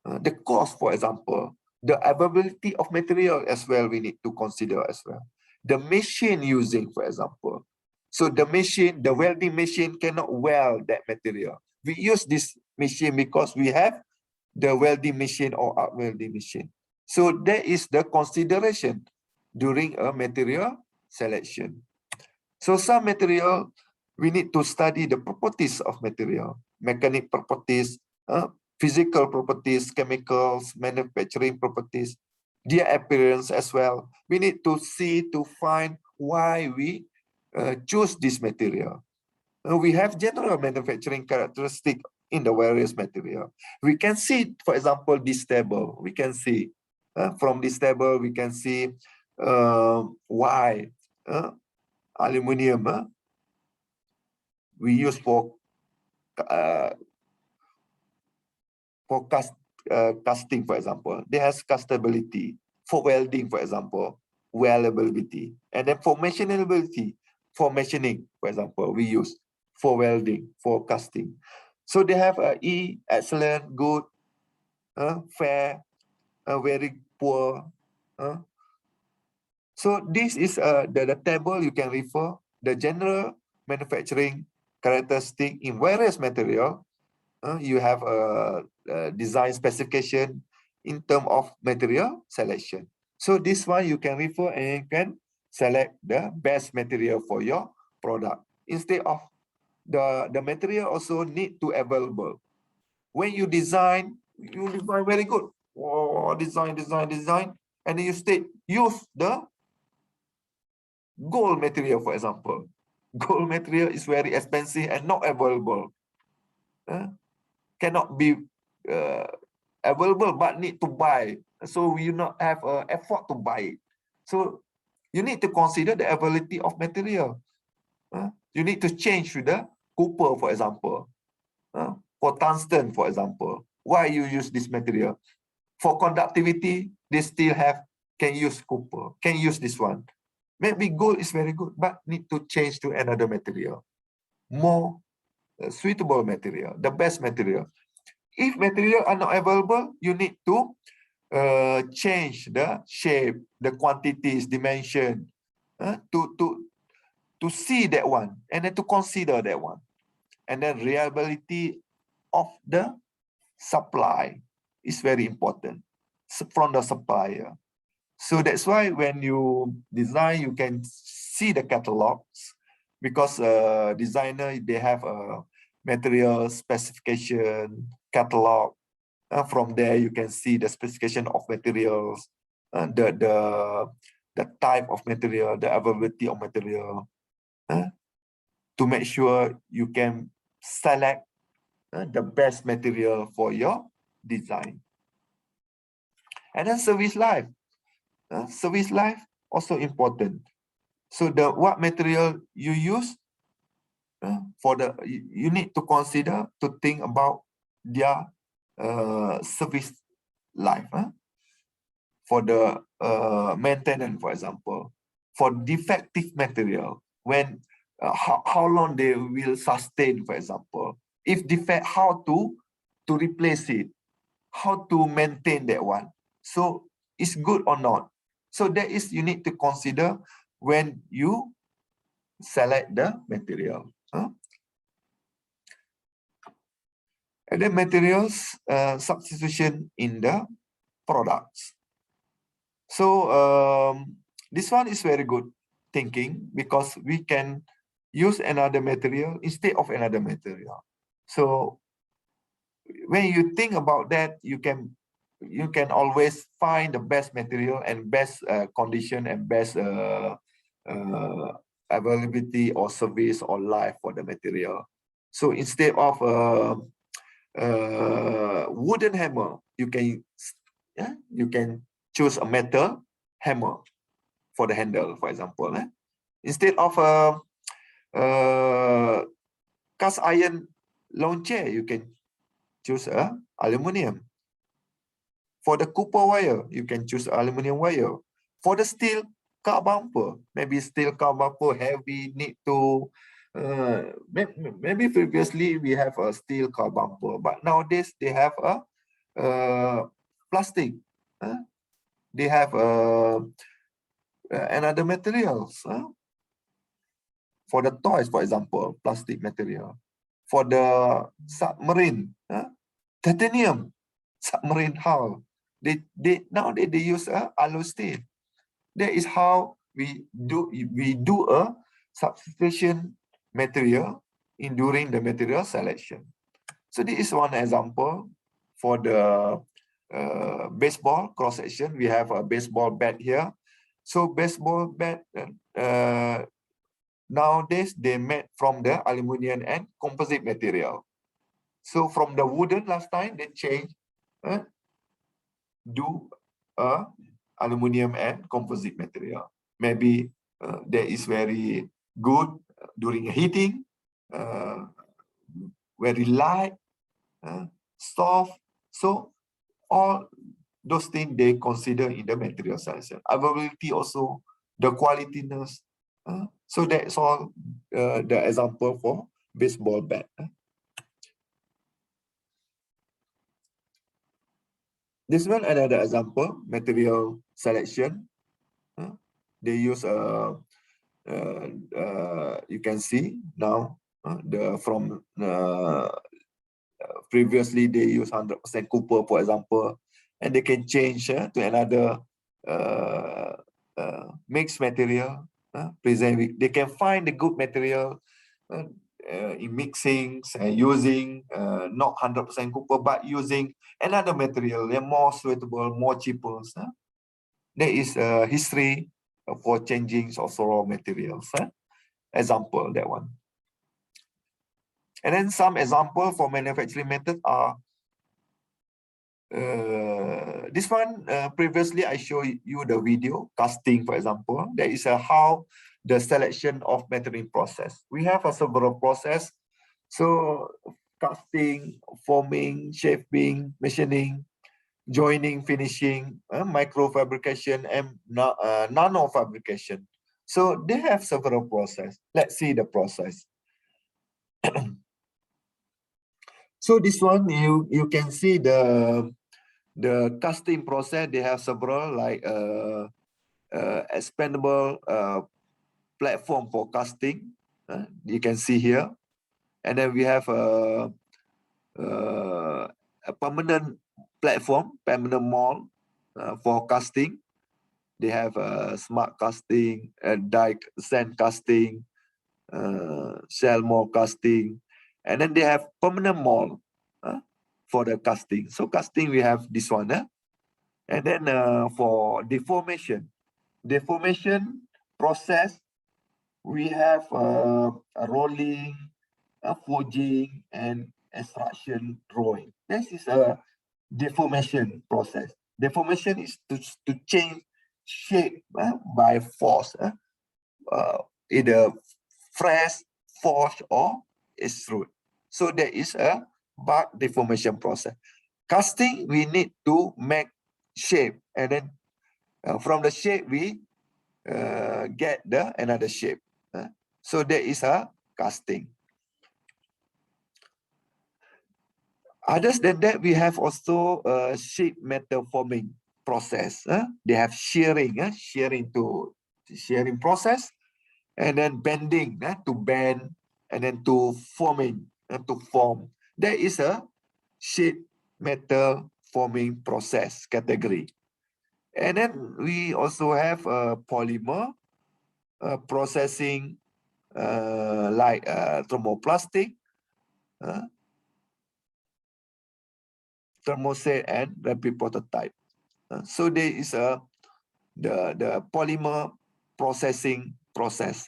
The cost, for example, the availability of material as well, we need to consider as well. The machine using, for example. So the machine, the welding machine cannot weld that material. We use this machine because we have the welding machine or arc welding machine. So that is the consideration during a material selection. So some material, we need to study the properties of material, mechanic properties, physical properties, chemicals, manufacturing properties, their appearance as well. We need to see, to find why we choose this material. We have general manufacturing characteristic in the various material. We can see, for example, this table. We can see from this table, we can see why aluminium we use for casting, for example. They has castability. For welding, for example, weldability. And then for machinability, for machining, for example, we use for welding, for casting. So they have E, excellent, good, fair, very poor. So this is the table you can refer, the general manufacturing characteristic in various material. You have a design specification in terms of material selection. So this one you can refer and you can select the best material for your product. Instead of the material also need to available. When you design very good. Oh, design, and then you state use the gold material, for example. Gold material is very expensive and not available. Cannot be available, but need to buy. So you not have effort to buy it. So you need to consider the availability of material. You need to change with the copper, for example. For tungsten, for example. Why you use this material? For conductivity, they still can use copper, can use this one. Maybe gold is very good, but need to change to another material. More suitable material, the best material. If material are not available, you need to change the shape, the quantities, dimension, to see that one, and then to consider that one. And then reliability of the supply is very important from the supplier. So that's why when you design, you can see the catalogs, because designer, they have a material specification catalog. From there, you can see the specification of materials, the type of material, the availability of material, to make sure you can select the best material for your design. And then service life. Service life also important. So what material you use, you need to consider, to think about their service life. For the maintenance, for example, for defective material, when how long they will sustain, for example. If defect, how to replace it, how to maintain that one. So it's good or not. So that is, you need to consider when you select the material. And then materials substitution in the products. So this one is very good thinking, because we can use another material instead of another material. So when you think about that, you can always find the best material and best condition and best availability or service or life for the material. So instead of wooden hammer, you can choose a metal hammer for the handle, for example. Instead of a cast iron lawn chair, you can choose a aluminium. For the copper wire, you can choose aluminium wire. For the steel car bumper, maybe steel car bumper heavy, need to maybe previously we have a steel car bumper, but nowadays they have a plastic. They have another materials. For the toys, for example, plastic material. For the submarine, titanium submarine hull. Nowadays they use alu steel. That is how we do a substitution material during the material selection. So this is one example for the baseball cross section. We have a baseball bat here. So baseball bat nowadays they made from the aluminum and composite material. So from the wooden last time they changed do aluminum and composite material. Maybe that is very good during heating, very light, soft. So all those things they consider in the material selection. Availability also, the qualityness. So that's all the example for baseball bat. This one another example, material selection. They use you can see now previously they use 100% copper, for example, and they can change to another mixed material. They can find the good material in mixing and using not 100% copper, but using another material, they're more suitable, more cheaper. There is a history for changing also raw materials. Example, that one. And then some example for manufacturing method are this one. Previously, I showed you the video casting, for example. There is a how the selection of material process. We have a several process. So casting, forming, shaping, machining, joining, finishing, micro fabrication, and nano fabrication. So they have several process. Let's see the process. So this one you can see the casting process. They have several like expandable platform for casting. You can see here, and then we have a permanent platform, permanent mold for casting. They have smart casting, die sand casting, shell mold casting, and then they have permanent mold for the casting. So casting, we have this one. And then for deformation process, we have a rolling, forging, and extrusion drawing. This is a deformation process. Deformation is to change shape by force, either press, forge, or extrude. So there is a bark deformation process. Casting, we need to make shape, and then from the shape we get another shape. So there is a casting. Others than that, we have also a sheet metal forming process. They have shearing process, and then bending to bend, and then to forming to form. There is a sheet metal forming process category. And then we also have a polymer processing like thermoplastic. thermoset, and rapid prototype. So there is the polymer processing process.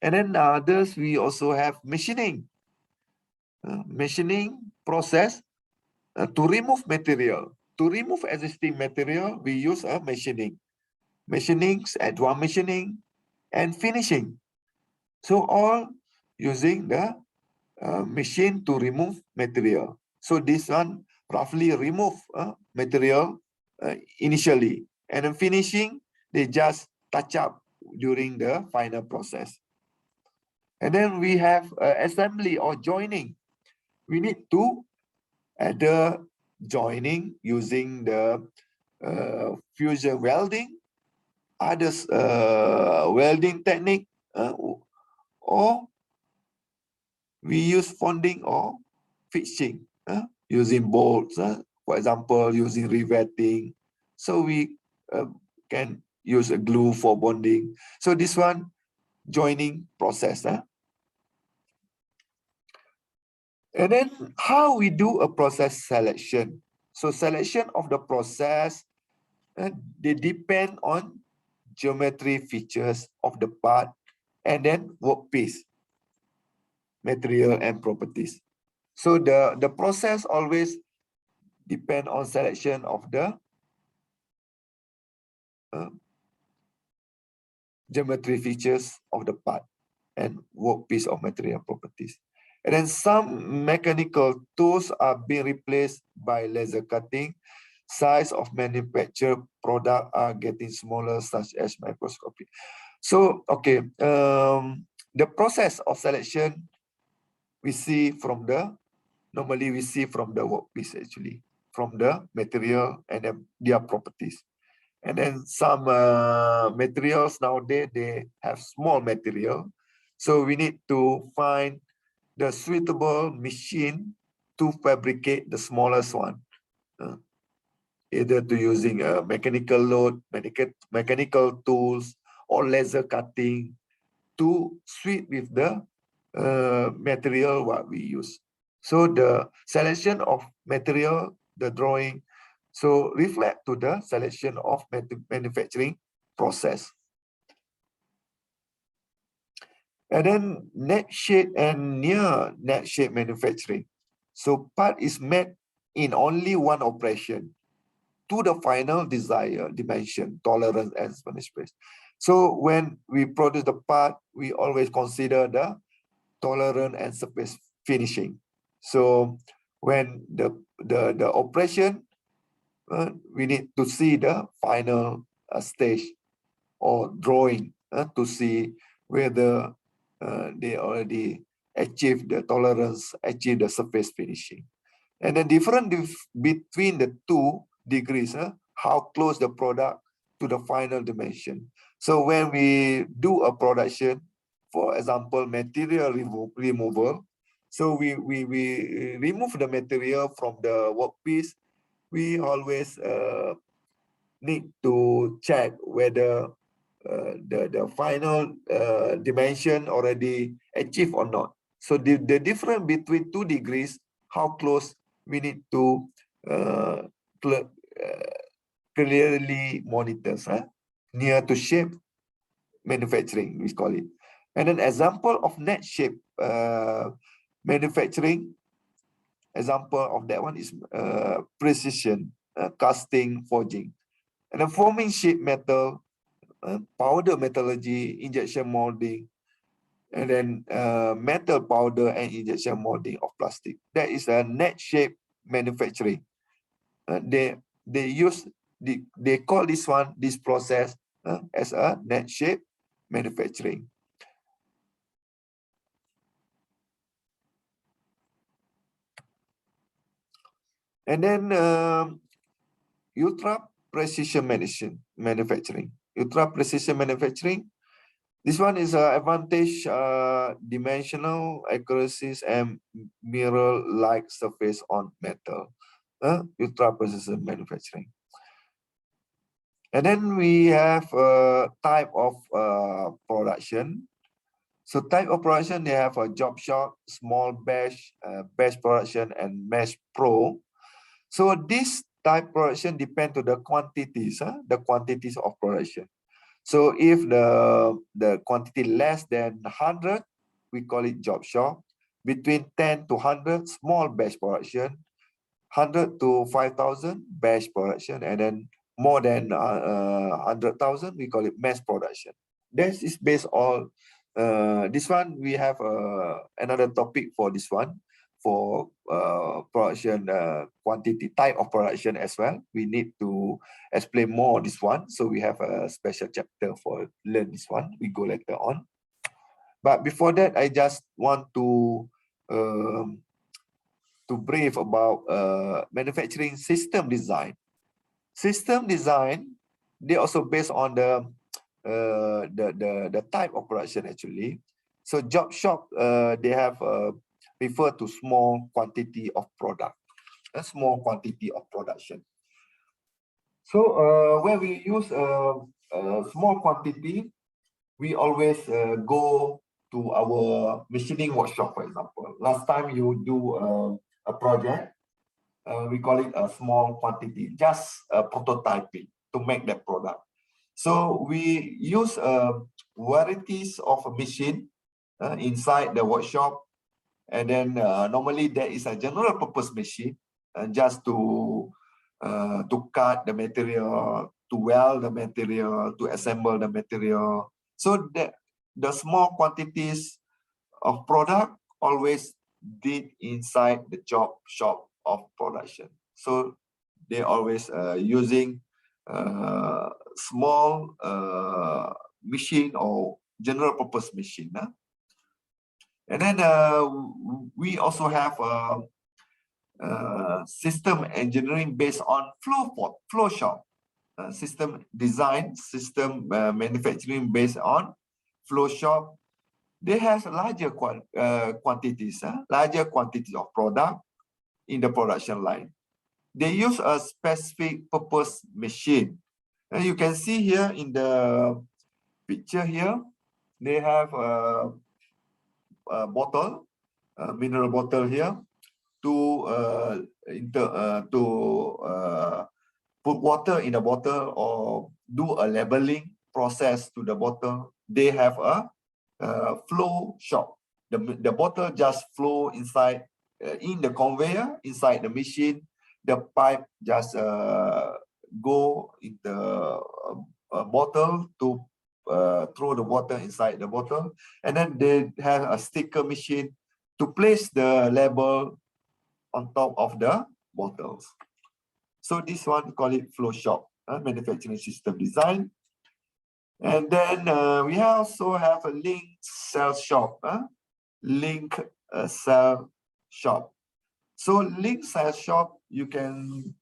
And then others, we also have machining. Machining process to remove material. To remove existing material, we use a machining. Machinings, advanced machining, and finishing. So all using the machine to remove material. So this one roughly remove material initially, and then finishing, they just touch up during the final process. And then we have assembly or joining. We need to add the joining using the fusion welding, others welding technique, or we use bonding or fixing using bolts, for example, using riveting. So we can use a glue for bonding. So this one, joining process. And then how we do a process selection. So selection of the process, they depend on geometry features of the part and then workpiece, material and properties. So the process always depend on selection of the geometry features of the part and workpiece of material properties. And then some mechanical tools are being replaced by laser cutting. Size of manufactured product are getting smaller, such as microscopy. So, okay, the process of selection we see from the, normally we see from the workpiece actually, from the material and their properties. And then some materials nowadays, they have small material. So we need to find the suitable machine to fabricate the smallest one. Either to using a mechanical load, mechanical tools, or laser cutting to suit with the material what we use. So the selection of material, the drawing, so reflect to the selection of manufacturing process. And then net shape and near net shape manufacturing. So part is made in only one operation to the final desired dimension, tolerance, and spanish space. So when we produce the part, we always consider the tolerance and surface finishing. So when the operation, we need to see the final stage or drawing to see whether they already achieve the tolerance, achieve the surface finishing. And the difference between the two degrees, how close the product to the final dimension. So when we do a production, for example, material removal, so we remove the material from the workpiece, we always need to check whether the final dimension already achieved or not. So the difference between 2 degrees, how close we need to clearly monitor, near to shape manufacturing, we call it. And an example of net shape manufacturing, example of that one is precision casting, forging. And then forming sheet metal, powder metallurgy, injection molding, and then metal powder and injection molding of plastic. That is a net shape manufacturing. They call this process as a net shape manufacturing. And then ultra precision manufacturing. Ultra precision manufacturing. This one is advantage dimensional accuracies and mirror-like surface on metal. Ultra precision manufacturing. And then we have a type of production. So type of production, they have a job shop, small batch, batch production, and mass pro. So this type production depend to the quantities, the quantities of production. So if the quantity less than 100, we call it job shop. Between 10 to 100, small batch production. 100 to 5,000, batch production. And then more than 100,000, we call it mass production. This is based on this one. We have another topic for this one, for production quantity, type of production as well. We need to explain more this one, so we have a special chapter for learn this one. We go later on. But before that, I just want to brief about manufacturing system design. System design, they also based on the type of production actually. So job shop, they have refer to small quantity of product, a small quantity of production. So when we use small quantity, we always go to our machining workshop, for example. Last time you do a project, we call it a small quantity, just prototyping to make that product. So we use varieties of a machine inside the workshop, and then normally there is a general purpose machine just to cut the material, to weld the material, to assemble the material. So the small quantities of product always did inside the job shop of production. So they always using small machine or general purpose machine. And then we also have system engineering based on flow shop. System design, system manufacturing based on flow shop. They have larger quantities, larger quantities of product in the production line. They use a specific purpose machine. And you can see here in the picture here, they have a bottle, a mineral bottle here, to put water in a bottle or do a labeling process to the bottle. They have a flow shop. The bottle just flow inside in the conveyor, inside the machine. The pipe just go in the bottle to throw the water inside the bottle, and then they have a sticker machine to place the label on top of the bottles. So this one, call it flow shop, manufacturing system design. And then we also have a link cell shop, link cell shop. So link cell shop, you can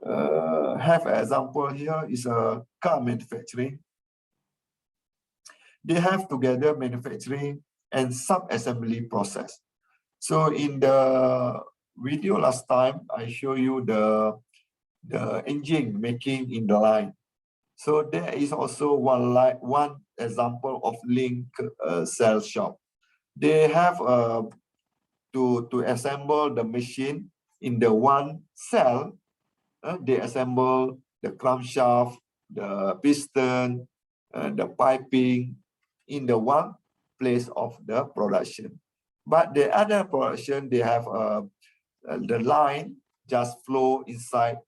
have an example here is a car manufacturing. They have together manufacturing and sub-assembly process. So in the video last time, I show you the engine making in the line. So there is also one example of link cell shop. They have to assemble the machine in the one cell. They assemble the crankshaft, the piston, the piping in the one place of the production. But the other production, they have the line just flow inside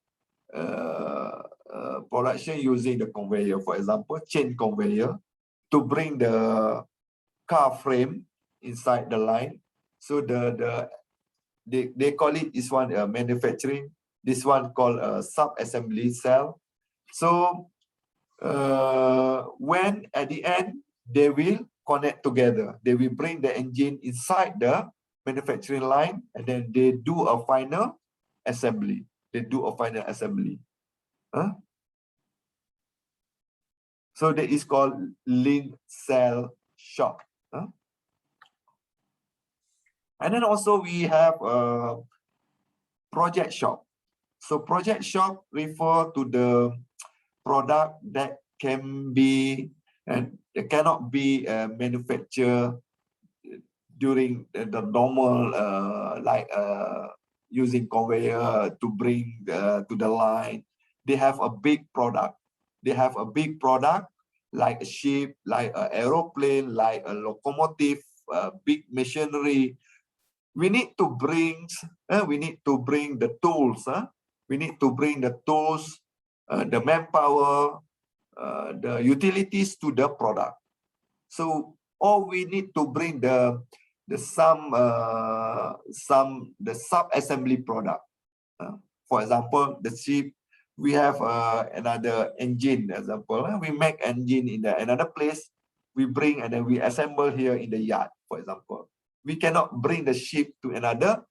production using the conveyor, for example, chain conveyor, to bring the car frame inside the line. So they call it, this one manufacturing, this one called a sub-assembly cell. So when at the end they will connect together, they will bring the engine inside the manufacturing line, and then they do a final assembly. So that is called link cell shop. And then also we have a project shop. So project shop refer to the product that can be It cannot be manufactured during the normal using conveyor to bring to the line. They have a big product. They have a big product like a ship, like an aeroplane, like a locomotive, big machinery. We need to bring the tools. We need to bring the tools, the manpower, the utilities to the product. So, or we need to bring the sub-assembly product. For example, the ship, we have another engine. Example, we make engine in another place. We bring and then we assemble here in the yard. For example, we cannot bring the ship to another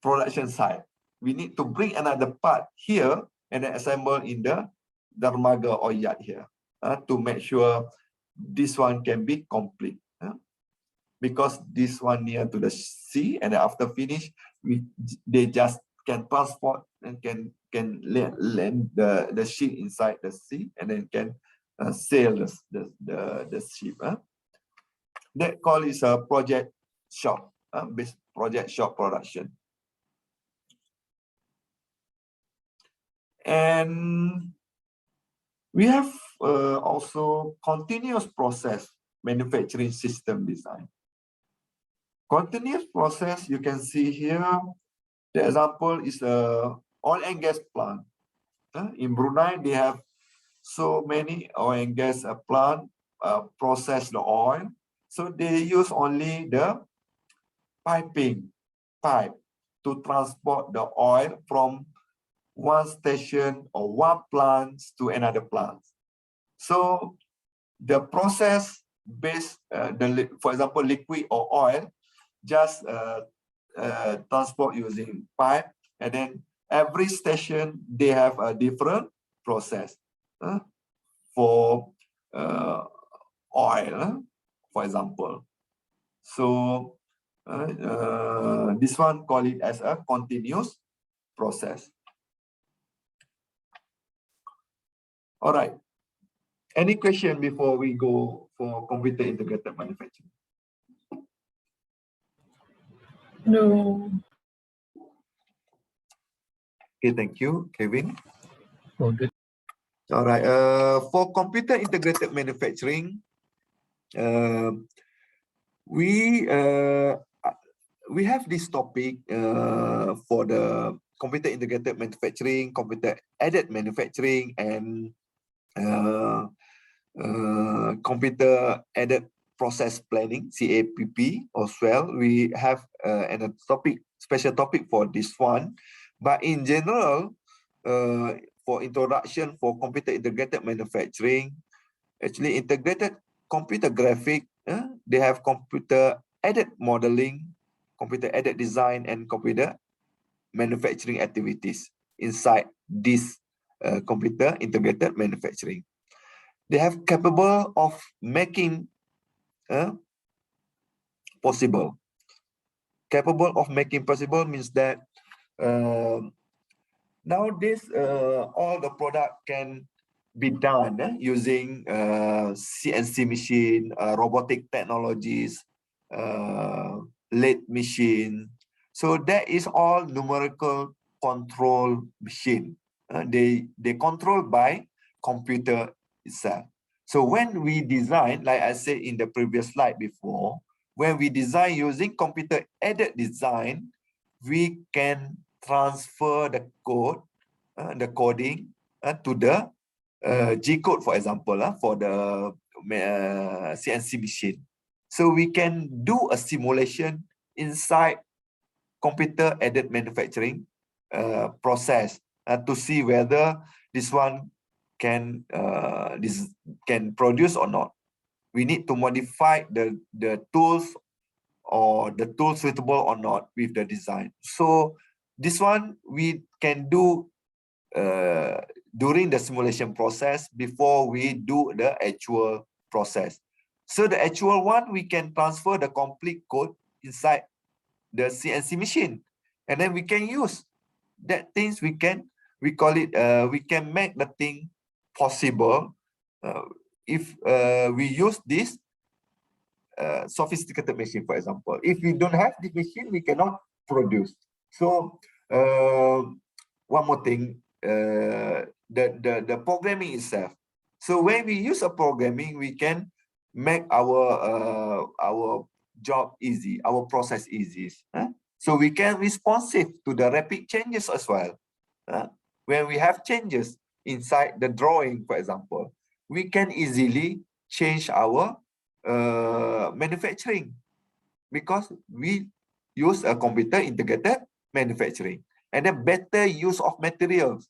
production site. We need to bring another part here and then assemble in the dermaga or yard here to make sure this one can be complete. Because this one near to the sea, and after finish, they just can transport and can land the ship inside the sea, and then can sail the ship. That call is a project shop, project shop production. And we have also continuous process manufacturing system design. Continuous process, you can see here, the example is a oil and gas plant. In Brunei, they have so many oil and gas plant process the oil. So they use only the pipe to transport the oil from one station or one plant to another plant. So the process based, for example, liquid or oil, just transport using pipe, and then every station they have a different process for oil, for example. So this one call it as a continuous process. All right. Any question before we go for computer integrated manufacturing? No. Okay, thank you, Kevin. Oh, good. All right. For computer integrated manufacturing, we have this topic for the computer integrated manufacturing, computer aided manufacturing, and computer aided process planning, CAPP as well. We have a special topic for this one. But in general, for introduction for computer integrated manufacturing, actually integrated computer graphic, they have computer aided modeling, computer aided design, and computer manufacturing activities inside this computer integrated manufacturing. They have capable of making possible. Capable of making possible means that nowadays all the product can be done using CNC machine, robotic technologies, lathe machine. So that is all numerical control machine. They control by computer itself. So when we design, like I said in the previous slide before, when we design using computer aided design, we can transfer the code, the coding to the G code, for example, for the CNC machine. So we can do a simulation inside computer aided manufacturing process to see whether this one can produce or not. We need to modify the tools, or the tool suitable or not with the design. So this one we can do during the simulation process before we do the actual process. So the actual one, we can transfer the complete code inside the CNC machine, and then we can use that things. We call it we can make the thing possible if we use this sophisticated machine, for example. If we don't have the machine, we cannot produce. So one more thing, the programming itself. So when we use a programming, we can make our job easy, our process easy. So we can responsive to the rapid changes as well. When we have changes inside the drawing, for example, we can easily change our manufacturing because we use a computer integrated manufacturing and a better use of materials.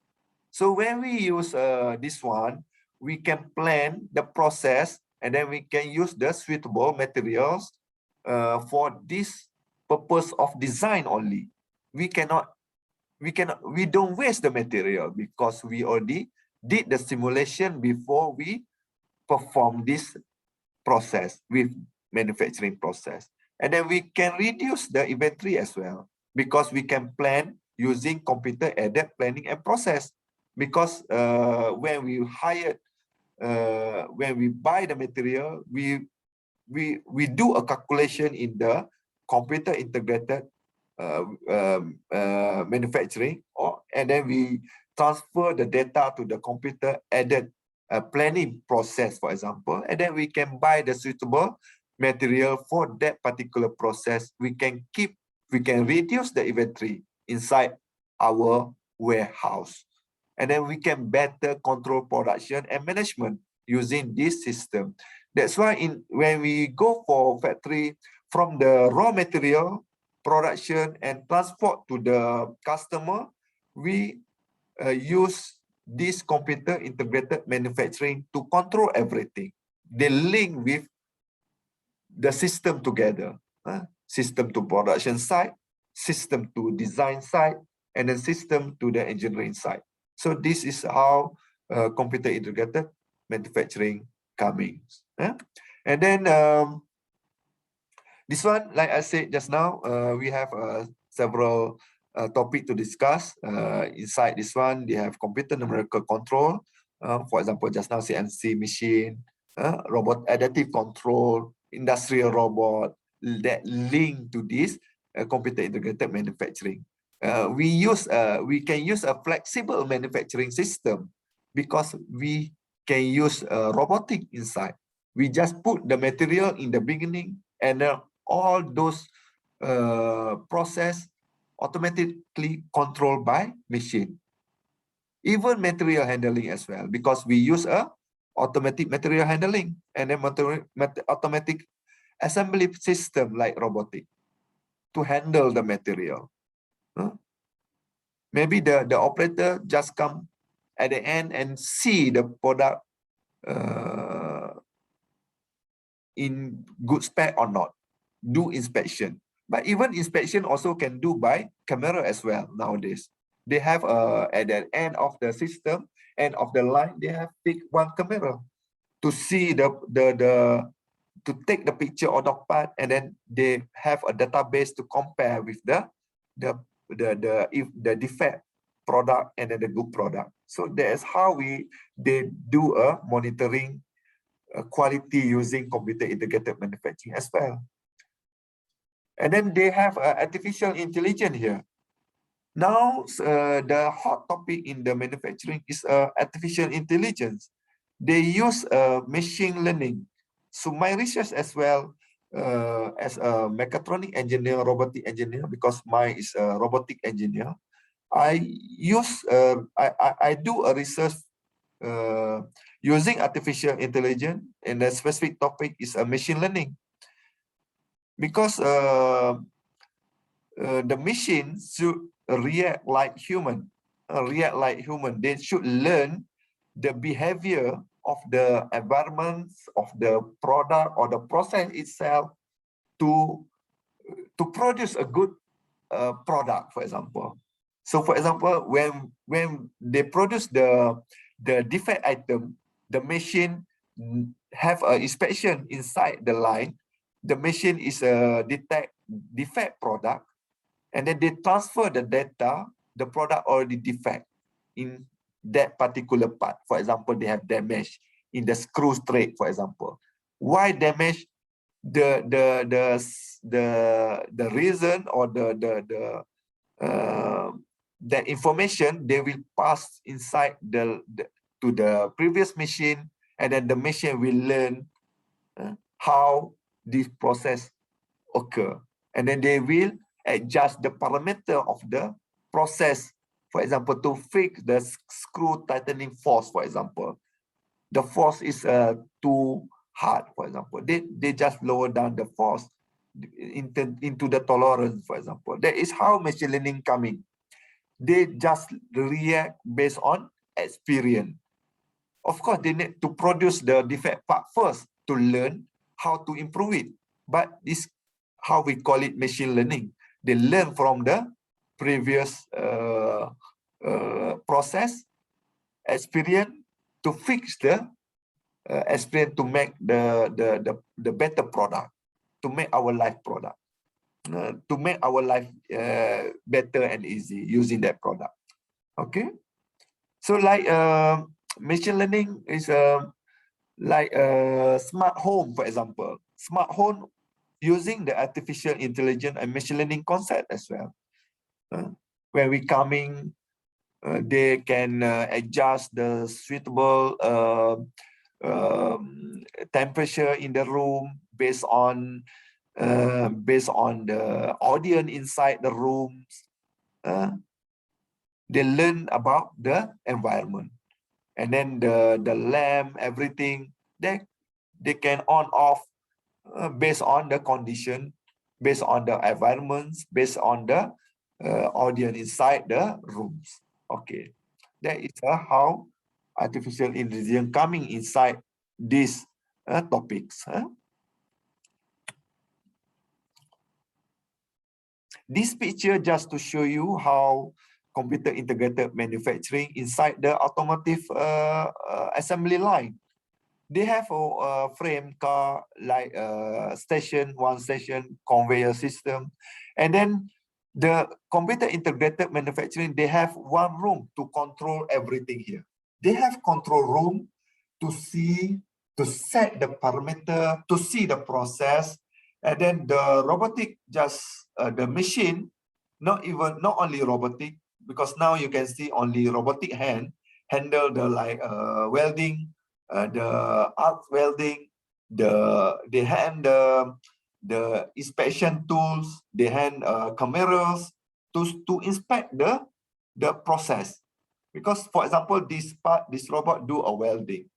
So when we use this one, we can plan the process and then we can use the suitable materials for this purpose of design only. We don't waste the material because we already did the simulation before we perform this process with manufacturing process. And then we can reduce the inventory as well because we can plan using computer aided planning and process. Because when we buy the material, we do a calculation in the computer integrated manufacturing, and then we transfer the data to the computer aided planning process, for example, and then we can buy the suitable material for that particular process. We can reduce the inventory inside our warehouse, and then we can better control production and management using this system. That's why when we go for factory, from the raw material production and transport to the customer, we use this computer integrated manufacturing to control everything. They link with the system together, system to production side, system to design side, and then system to the engineering side. So this is how computer integrated manufacturing coming. And then this one, like I said just now, we have several topics to discuss. Inside this one, they have computer numerical control. For example, just now CNC machine, robot adaptive control, industrial robot that link to this computer integrated manufacturing. We can use a flexible manufacturing system because we can use robotic inside. We just put the material in the beginning, and all those process automatically controlled by machine. Even material handling as well, because we use a automatic material handling and then automatic assembly system like robotic to handle the material. Maybe the operator just come at the end and see the product in good spec or not, do inspection. But even inspection also can do by camera as well nowadays. They have at the end of the system, end of the line, they have pick one camera to see to take the picture of the part, and then they have a database to compare with the defect product and then the good product. So that's how they do a monitoring quality using computer integrated manufacturing as well. And then they have artificial intelligence here. Now, the hot topic in the manufacturing is artificial intelligence. They use machine learning. So my research as well as a mechatronic engineer, robotic engineer, because mine is a robotic engineer, I do a research using artificial intelligence, and the specific topic is machine learning. Because the machine should react like human. They should learn the behavior of the environment, of the product or the process itself to produce a good product, for example. So for example, when they produce the defect item, the machine have an inspection inside the line. The machine is a detect defect product, and then they transfer the data, the product already defect in that particular part. For example, they have damage in the screw thread, for example. Why damage? The reason or the information they will pass inside to the previous machine, and then the machine will learn how this process occur, and then they will adjust the parameter of the process, for example, to fix the screw tightening force, for example. The force is too hard, for example. They just lower down the force into the tolerance, for example. That is how machine learning coming. They just react based on experience. Of course, they need to produce the defect part first to learn how to improve it. But this how we call it machine learning. They learn from the previous process, experience, to fix the experience, to make the better product, to make our life product, to make our life better and easy using that product. Okay, so like machine learning is like a smart home, for example. Smart home using the artificial intelligence and machine learning concept as well. When we coming, they can adjust the suitable temperature in the room based on the audience inside the rooms. They learn about the environment, and then the lamp, everything, they can on off based on the condition, based on the environments, based on the audience inside the rooms. Okay, that is how artificial intelligence coming inside these topics. This picture just to show you how computer integrated manufacturing inside the automotive assembly line. They have a frame car like one station conveyor system, and then the computer integrated manufacturing, they have one room to control everything here. They have control room to set the parameter, to see the process, and then the robotic the machine, not only robotic, because now you can see only robotic hand handle the like welding, the arc welding, they hand the inspection tools, they hand cameras to inspect the process. Because for example, this robot do a welding,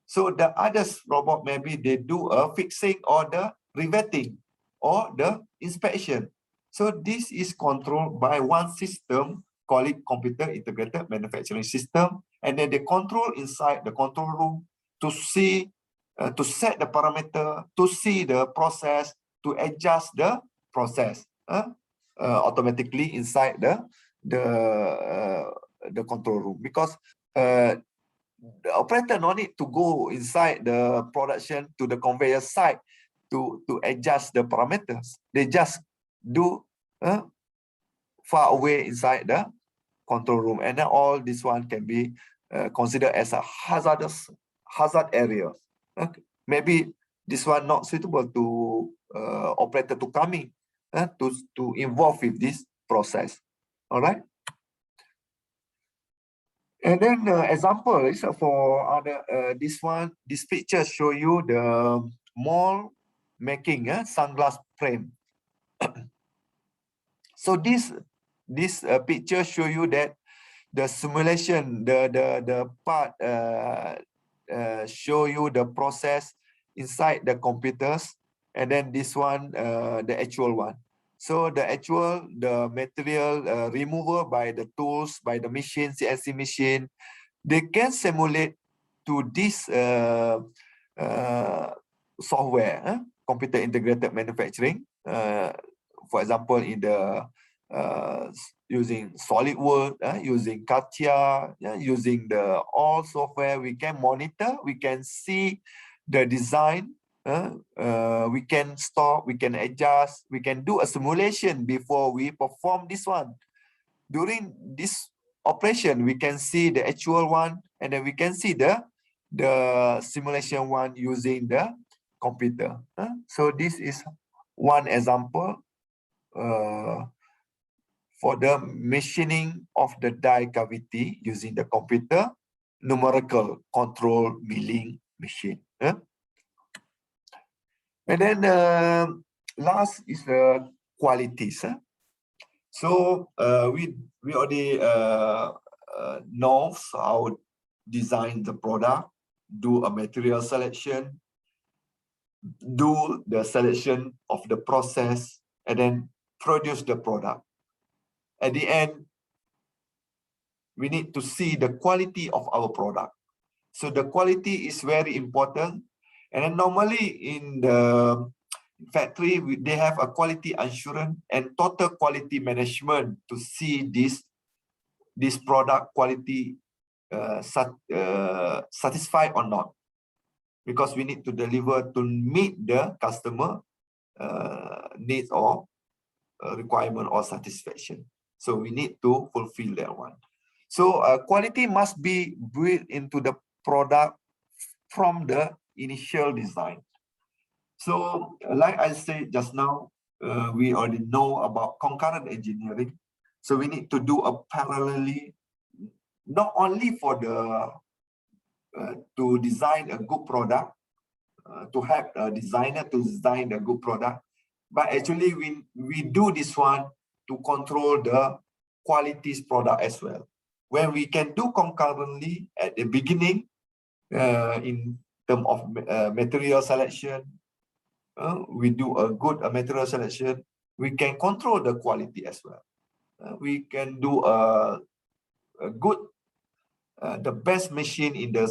so the other robot maybe they do a fixing or the riveting or the inspection. So this is controlled by one system, call it computer integrated manufacturing system, and then they control inside the control room to see, to set the parameter, to see the process, to adjust the process automatically inside the control room. Because the operator no need to go inside the production to the conveyor site to adjust the parameters. They just do far away inside the control room, and then all this one can be considered as a hazard area. Okay. Maybe this one not suitable to operator to coming to involve with this process. All right. And then example is for other this picture show you the mold making sunglass frame. So this picture show you that the simulation, the part show you the process inside the computers, and then this one the actual one. So the material removal by the tools, by the machine, CNC machine, they can simulate to this software, computer integrated manufacturing. For example, in the using SolidWorks, using CATIA, using the all software, we can monitor, we can see the design. We can stop, we can adjust, we can do a simulation before we perform this one. During this operation, we can see the actual one, and then we can see the the simulation one using the computer. So this is one example for the machining of the die cavity using the computer numerical control milling machine. And then last is the qualities. So we already know how design the product, do a material selection, do the selection of the process, and then produce the product. At the end, we need to see the quality of our product. So the quality is very important. And then normally in the factory, they have a quality assurance and total quality management to see this product quality satisfied or not. Because we need to deliver to meet the customer needs or requirement or satisfaction. So we need to fulfill that one. So quality must be built into the product from the initial design. So like I said just now, we already know about concurrent engineering. So we need to do a parallelly, not only for the to design a good product, to have a designer to design a good product, but actually we do this one to control the qualities product as well. When we can do concurrently at the beginning, in terms of material selection, we do a good material selection, we can control the quality as well. We can do a good, the best machine in the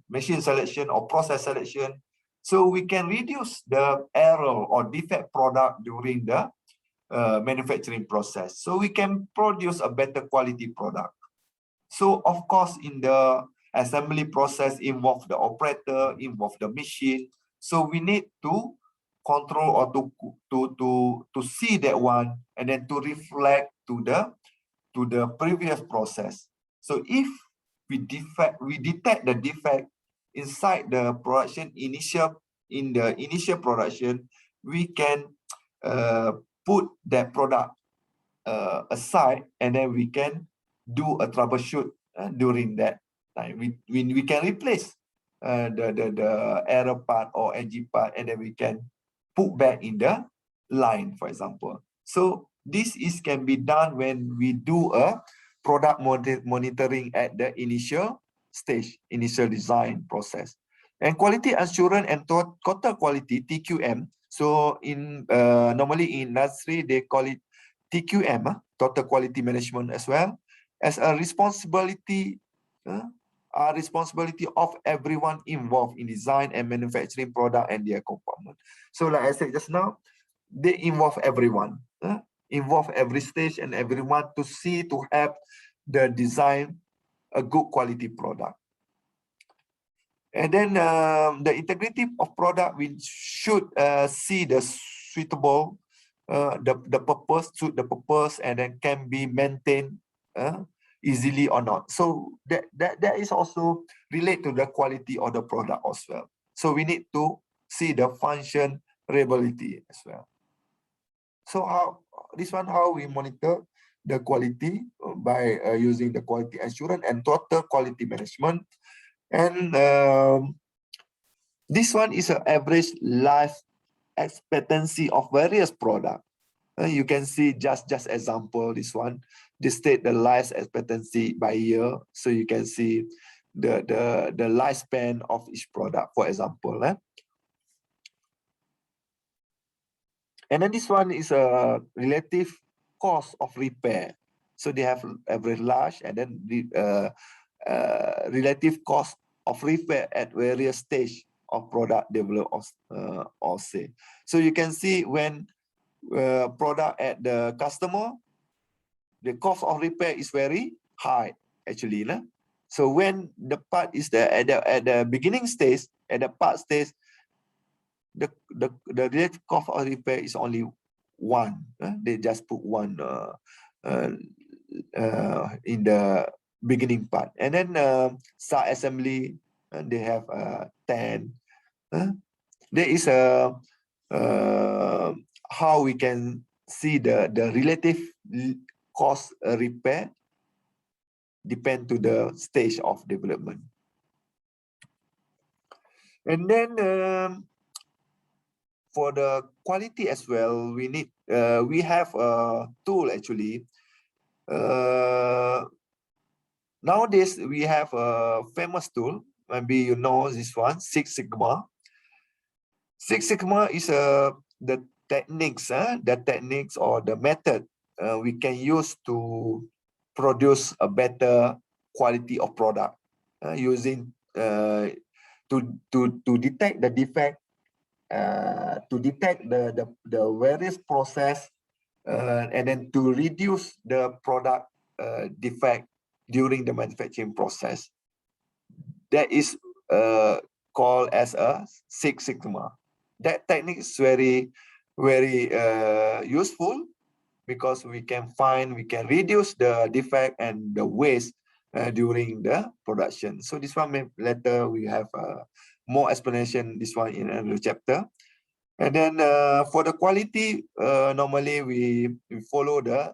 machine selection or process selection, so we can reduce the error or defect product during the manufacturing process. So we can produce a better quality product. So of course, in the assembly process involve the operator, involve the machine. So we need to control or to see that one and then to reflect to the previous process. So if we detect the defect inside the production in the initial production, we can put that product aside, and then we can do a troubleshoot during that time. We can replace the error part or edgy part, and then we can put back in the line, for example. So this can be done when we do a product monitoring at the initial stage, initial design process. And quality assurance and total quality, TQM. So in normally in industry, they call it TQM, total quality management as well, as a responsibility of everyone involved in design and manufacturing product and their component. So like I said just now, they involve everyone, involve every stage and everyone to see, to have the design a good quality product. And then the integrity of product, we should see the suitable, the purpose, suit the purpose, and then can be maintained easily or not. So that is also relate to the quality of the product as well. So we need to see the function reliability as well. So how we monitor the quality by using the quality assurance and total quality management. And this one is an average life expectancy of various products. You can see just example, this one, they state the life expectancy by year. So you can see the lifespan of each product, for example. And then this one is a relative cost of repair. So they have average large and then the relative cost of repair at various stage of product development or say. So you can see when product at the customer, the cost of repair is very high actually. So when the part is at the beginning stage, at the part stage, the relative cost of repair is only one. They just put one in the beginning part, and then start assembly they have 10. There is a how we can see the relative cost repair depend to the stage of development. And then for the quality as well, we need we have a tool actually. Nowadays we have a famous tool. Maybe you know this one, Six Sigma. Six Sigma is the techniques or the method we can use to produce a better quality of product using to detect the defect, to detect the various process, and then to reduce the product defect during the manufacturing process. That is called as a Six Sigma. That technique is very useful because we can reduce the defect and the waste during the production. So this one later we have more explanation, this one in another chapter. And then for the quality, normally we follow the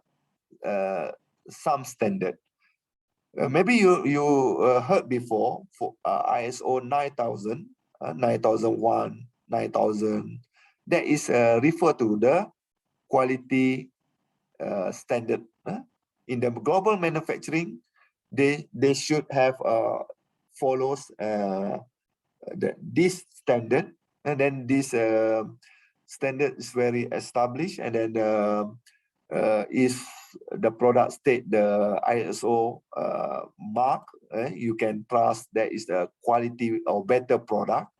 some standard. Maybe you heard before for ISO 9000, 9001, 9000. That is refer to the quality standard. In the global manufacturing, they should have follows this standard, and then this standard is very established, and then if the product state the ISO mark, you can trust that is the quality or better product.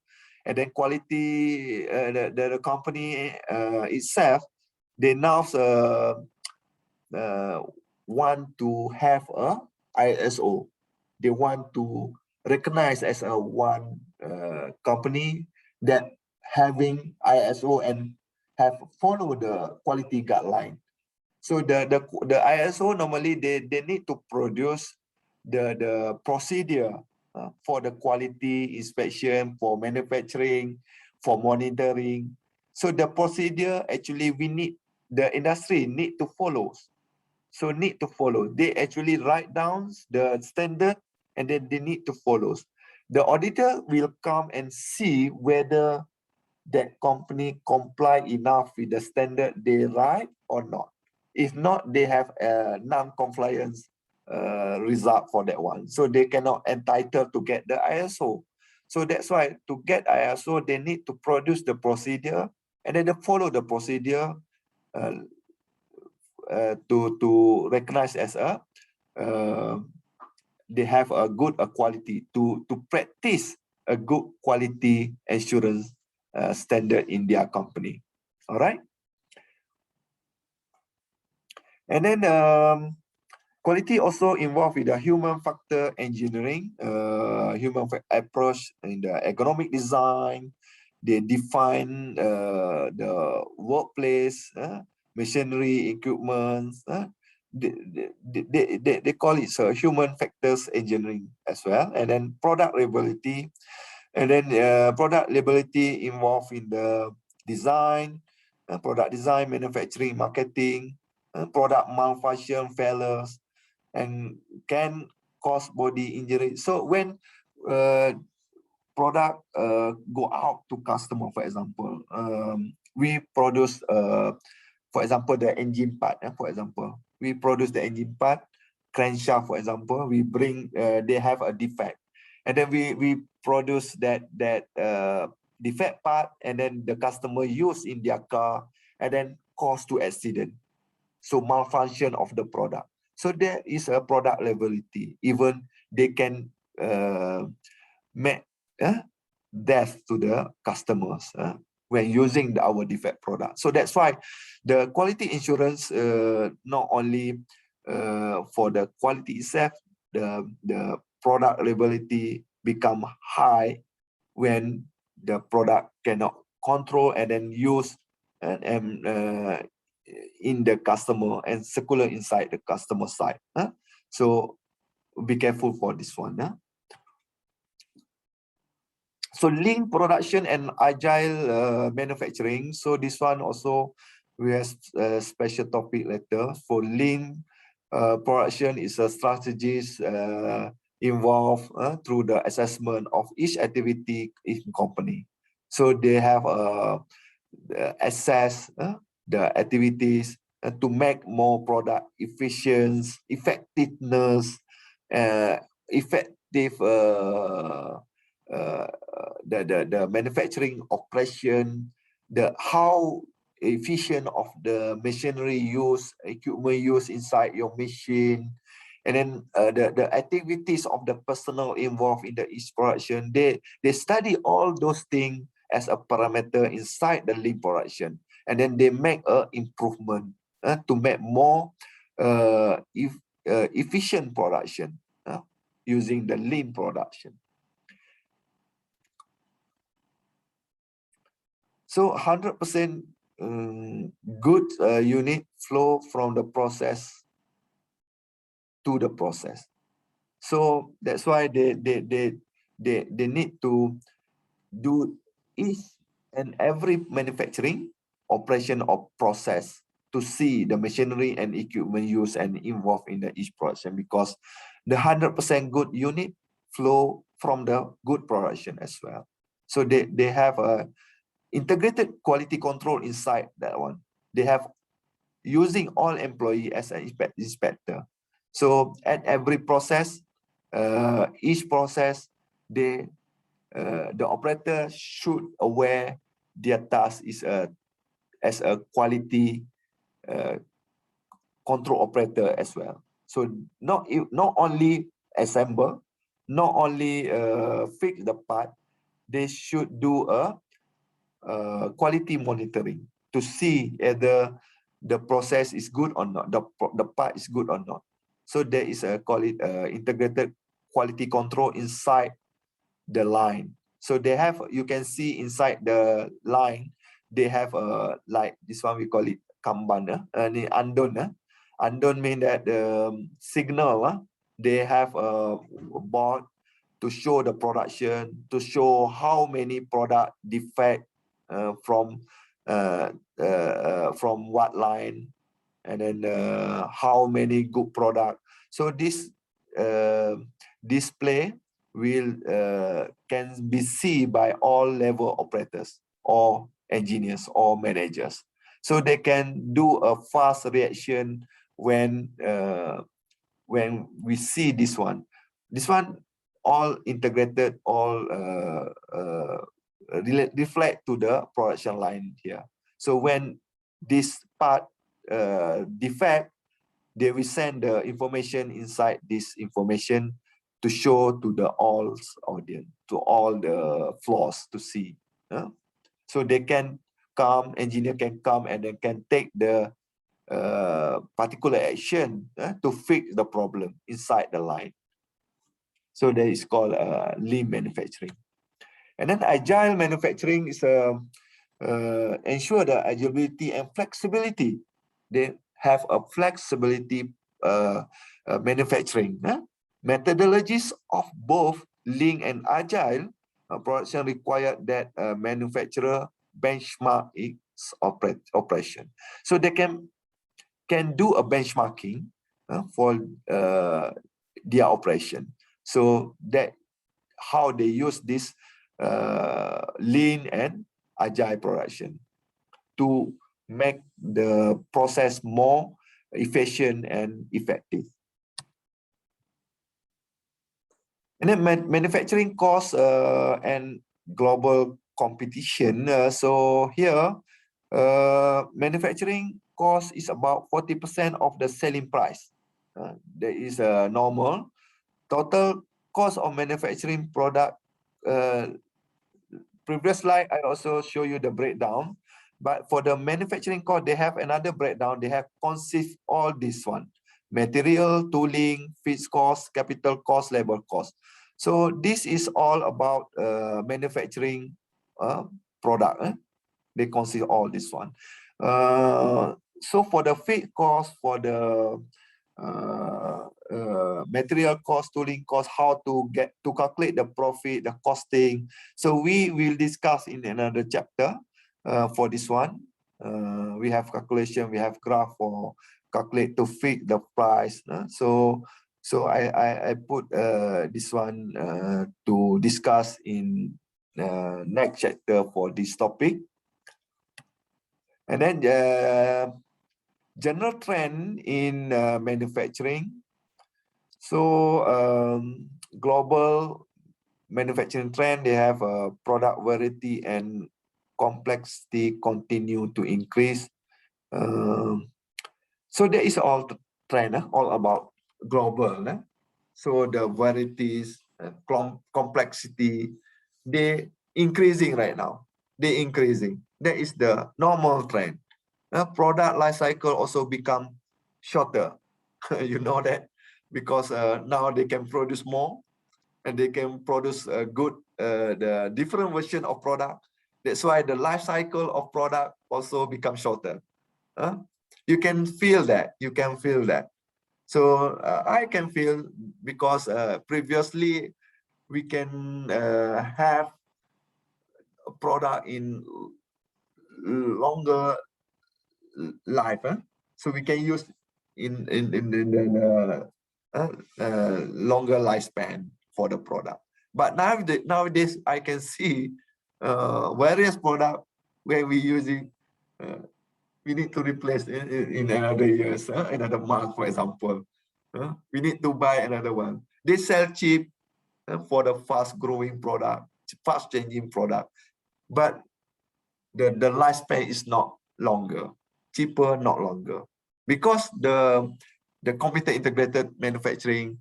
And then quality, the company itself, they now want to have a ISO. They want to recognize as a one company that having ISO and have followed the quality guideline. So the ISO normally they need to produce the procedure for the quality inspection, for manufacturing, for monitoring. So the procedure actually the industry need to follow. So need to follow. They actually write down the standard and then they need to follow. The auditor will come and see whether that company comply enough with the standard they write or not. If not, they have a non-compliance result for that one. So they cannot entitled to get the ISO. So that's why to get ISO, they need to produce the procedure and then they follow the procedure to recognize as a they have a good quality to practice a good quality assurance standard in their company. All right. And then quality also involved with the human factor engineering, human approach in the economic design. They define the workplace, machinery, equipment. They call it human factors engineering as well. And then product reliability. And then product reliability involved in the design, product design, manufacturing, marketing, product malfunction, failures, and can cause body injury. So when product go out to customer, for example, we produce, for example, the engine part. For example, we produce the engine part, crankshaft, for example. We bring, they have a defect, and then we produce that defect part, and then the customer use in their car, and then cause to accident. So malfunction of the product. So there is a product liability. Even they can make death to the customers when using our defect product. So that's why the quality insurance not only for the quality itself, the product liability become high when the product cannot control and then use and in the customer and circular inside the customer side. So be careful for this one. So lean production and agile manufacturing. So this one also we have a special topic later. For lean production is a strategies involved through the assessment of each activity in company. So they have assess the activities to make more product efficient, effectiveness, effective the manufacturing operation, the how efficient of the machinery use, equipment use inside your machine, and then the activities of the personnel involved in the each production. They study all those things as a parameter inside the lean production, and then they make a improvement to make more efficient production using the lean production. So 100% good unit flow from the process to the process. So that's why they need to do each and every manufacturing operation or process to see the machinery and equipment used and involved in the each production, because the 100% good unit flow from the good production as well. So they have a integrated quality control inside that one. They have using all employee as an inspector. So at every process, each process, the operator should aware their task is as a quality control operator as well. So not only assemble, not only fix the part, they should do a quality monitoring to see whether the process is good or not, the part is good or not. So there is a integrated quality control inside the line. So they have, you can see inside the line, they have like this one we call it Kanban, andon. Andon mean that the signal, they have a board to show the production, to show how many product defect from what line, and then how many good product. So this display will can be seen by all level operators or engineers or managers, so they can do a fast reaction when we see this one all integrated, all reflect to the production line here. So when this part defect, they will send the information inside this information to show to the all audience, to all the floors to see. So they can come, engineer can come and they can take the particular action to fix the problem inside the line. So that is called lean manufacturing. And then agile manufacturing is ensure the agility and flexibility. They have a flexibility manufacturing. Methodologies of both lean and agile production require that manufacturer benchmark its operation. So they can do a benchmarking for their operation. So that how they use this lean and agile production to make the process more efficient and effective. And then manufacturing costs and global competition. So here, manufacturing cost is about 40% of the selling price. That is normal. Total cost of manufacturing product. Previous slide, I also show you the breakdown. But for the manufacturing cost, they have another breakdown. They have consist all this one: material, tooling, fixed cost, capital cost, labor cost. So this is all about manufacturing product. They consider all this one. So for the fixed cost, for the material cost, tooling cost, how to calculate the profit, the costing. So we will discuss in another chapter for this one. We have calculation, we have graph for calculate to fix the price. So I put this one to discuss in next chapter for this topic. And then general trend in manufacturing. So global manufacturing trend, they have a product variety and complexity continue to increase. So there is all trend, all about global. So the varieties, complexity, they increasing right now. They increasing. That is the normal trend. Product life cycle also become shorter. You know that because now they can produce more and they can produce a good the different version of product. That's why the life cycle of product also become shorter. You can feel that. You can feel that. So I can feel because previously we can have a product in longer life, so we can use in the longer lifespan for the product. But nowadays I can see various product where we using we need to replace in another years, another month, for example. We need to buy another one. They sell cheap for the fast growing product, fast changing product, but the lifespan is not longer, cheaper, not longer, because the computer integrated manufacturing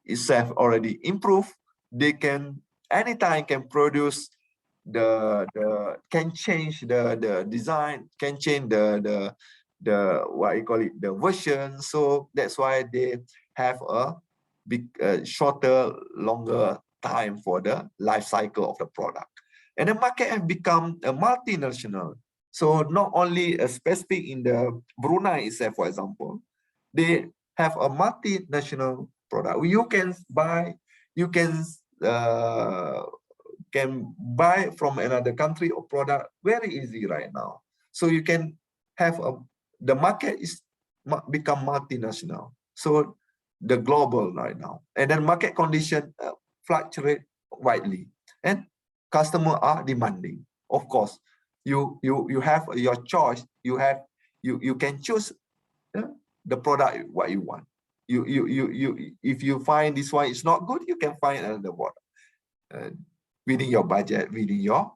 itself already improved. They can anytime can produce can change the design, can change the what you call it, the version. So that's why they have a big shorter, longer time for the life cycle of the product. And the market have become a multinational. So not only a specific in the Brunei itself, for example, they have a multinational product. You can buy, you can buy from another country or product very easy right now. So you can have the market is become multinational. So the global right now, and then market condition fluctuate widely, and customers are demanding. Of course, you have your choice. You can choose the product what you want. If you find this one is not good, you can find another one within your budget, within your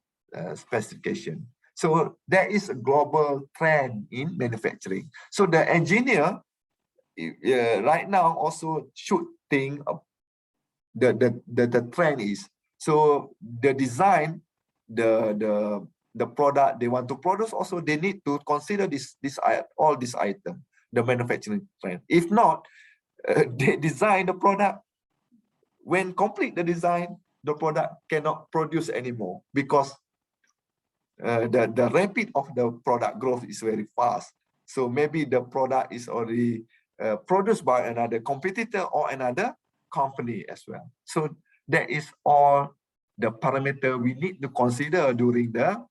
specification. So there is a global trend in manufacturing. So the engineer right now also should think of the trend is, so the design, the product they want to produce, also they need to consider all this item, the manufacturing trend. If not, they design the product, when complete the design, the product cannot produce anymore because the rate of the product growth is very fast. So maybe the product is already produced by another competitor or another company as well. So that is all the parameter we need to consider during the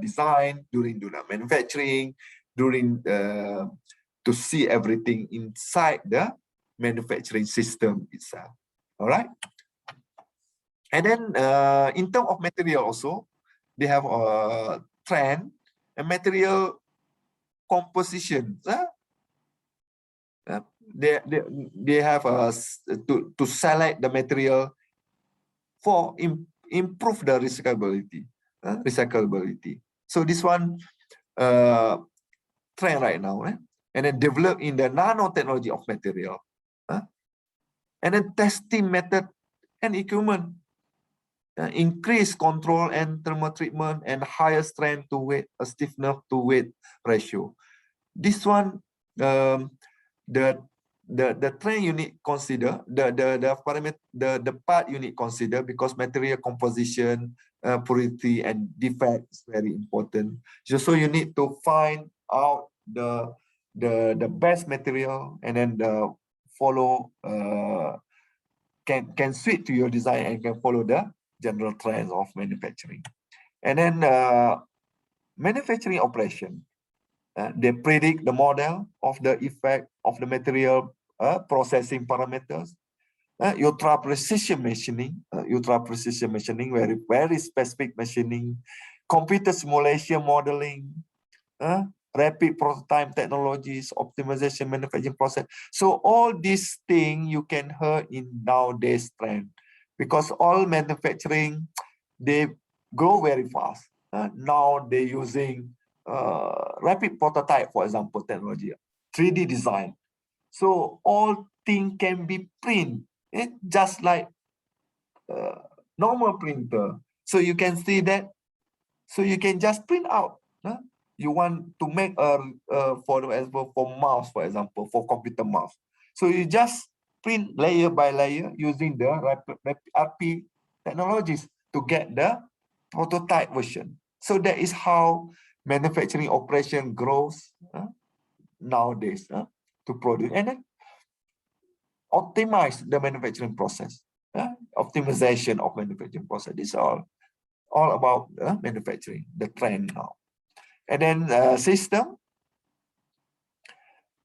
design, during the manufacturing, during to see everything inside the manufacturing system itself. All right. And then in terms of material also, they have a trend and material composition. They have to select the material for improve the recyclability. So this one trend right now, and then develop in the nanotechnology of material, and then testing method and equipment, increase control and thermal treatment, and higher strength to weight, stiffness to weight ratio. This one, the the trend you need consider, the parameter, the part you need consider, because material composition, purity and defect is very important. So you need to find out the best material, and then follow can suit to your design and can follow the general trends of manufacturing. And then manufacturing operation, they predict the model of the effect of the material processing parameters. Ultra precision machining, very specific machining, computer simulation modeling, rapid prototype technologies, optimization manufacturing process. So all these things you can hear in nowadays trend, because all manufacturing, they grow very fast. Now they're using rapid prototype, for example, technology, 3D design. So all things can be print, just like normal printer. So you can see that. So you can just print out. You want to make for example, for mouse, for example, for computer mouse. So you just print layer by layer using the rapid RP technologies to get the prototype version. So that is how manufacturing operation grows nowadays to produce, and then optimize the manufacturing process. Optimization of manufacturing process. This is all about manufacturing, the trend now. And then system,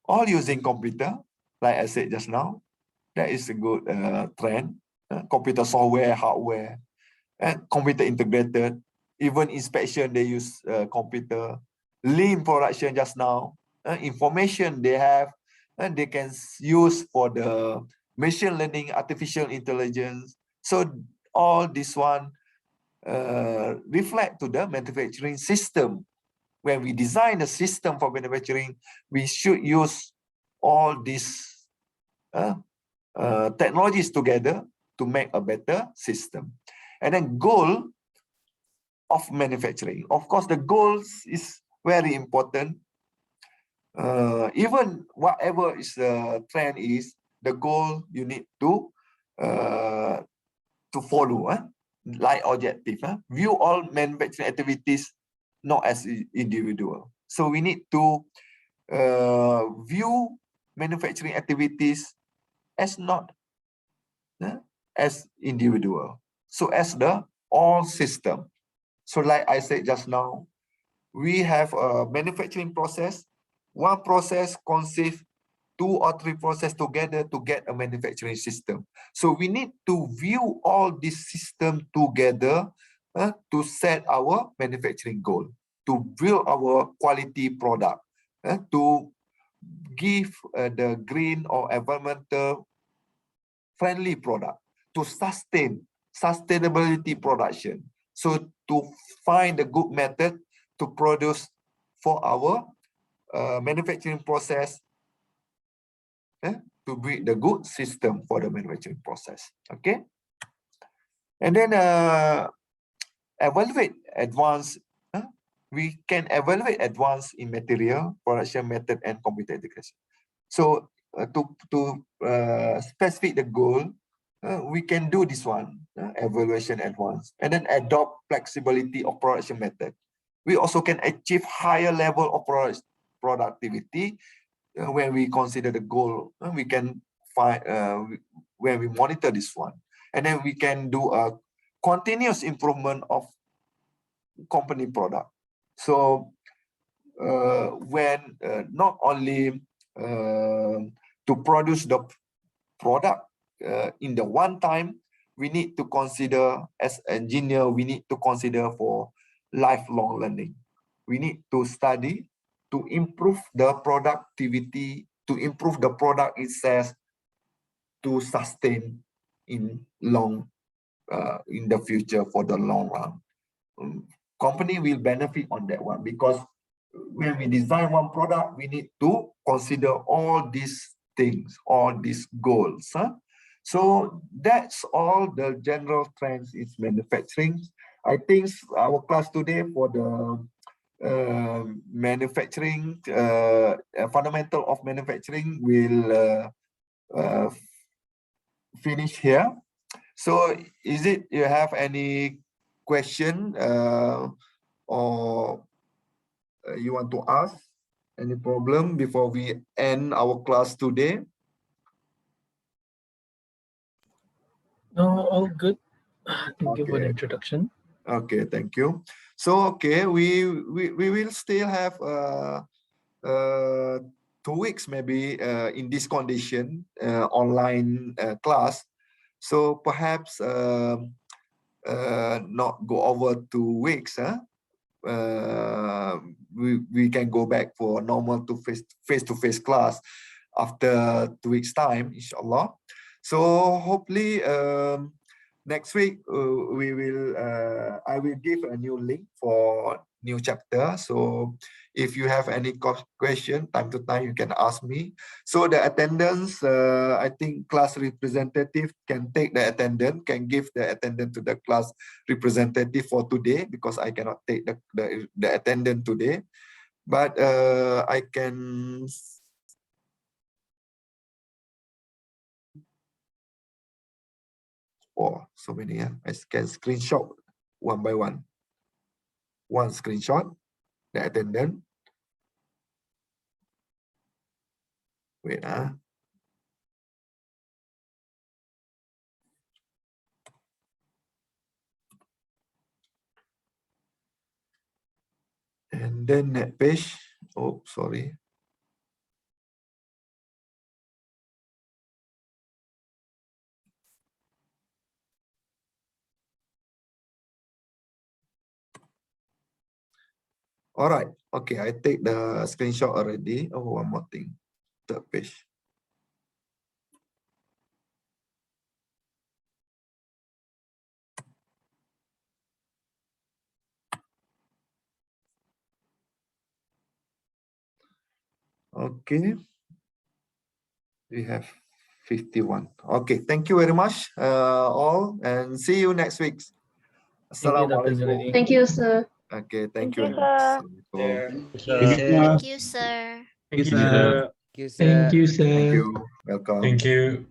all using computer, like I said just now. That is a good trend. Computer software, hardware, and computer integrated. Even inspection, they use computer. Lean production just now. Information they have, and they can use for the machine learning, artificial intelligence. So all this one reflect to the manufacturing system. When we design a system for manufacturing, we should use all these technologies together to make a better system. And then goal of manufacturing. Of course, the goals is very important. Even whatever is the trend is, the goal you need to follow, like objective. View all manufacturing activities not as individual. So we need to view manufacturing activities as not as individual. So as the all system. So like I said just now, we have a manufacturing process. One process consists 2 or 3 processes together to get a manufacturing system. So we need to view all this system together to set our manufacturing goal, to build our quality product, to give the green or environmental friendly product, to sustain sustainability production. So to find a good method to produce for our manufacturing process, to build the good system for the manufacturing process. Okay. And then evaluate advanced. We can evaluate advanced in material, production method, and computer integration. So to specify the goal, we can do this one, evaluation advanced, and then adopt flexibility of production method. We also can achieve higher level of productivity when we consider the goal. We can find when we monitor this one, and then we can do a continuous improvement of company product. So when not only to produce the product in the one time, we need to consider as engineer, we need to consider for lifelong learning. We need to study to improve the productivity, to improve the product itself, to sustain in long in the future for the long run. Company will benefit on that one, because when we design one product, we need to consider all these things, all these goals. So that's all the general trends in manufacturing. I think our class today for the manufacturing, fundamental of manufacturing will finish here. So is it you have any question or you want to ask? Any problem before we end our class today? No, all good. Thank you for the Okay. introduction. Okay, thank you. So okay, we will still have 2 weeks maybe in this condition online class. So perhaps not go over 2 weeks. We can go back for normal to face-to-face class after 2 weeks time, inshallah. So hopefully next week I will give a new link for new chapter. So if you have any question, time to time you can ask me. So the attendance, I think class representative can take the attendance, can give the attendance to the class representative for today, because I cannot take the attendance today. But I can. Oh, so many. I can screenshot one by one. One screenshot, the attendance. Wait, and then that page. Oh, sorry. All right. Okay, I take the screenshot already. Oh, one more thing. Third page. Okay. We have 51. Okay, thank you very much, all, and see you next week. Thank you, Dr. Assalamualaikum. Jalali. Thank you, sir. Okay, thank Thank you. you, sir. Thank you, sir. Thank you, sir. sir. Thank you, sir. Thank you, sir. Thank you. Welcome. Thank you.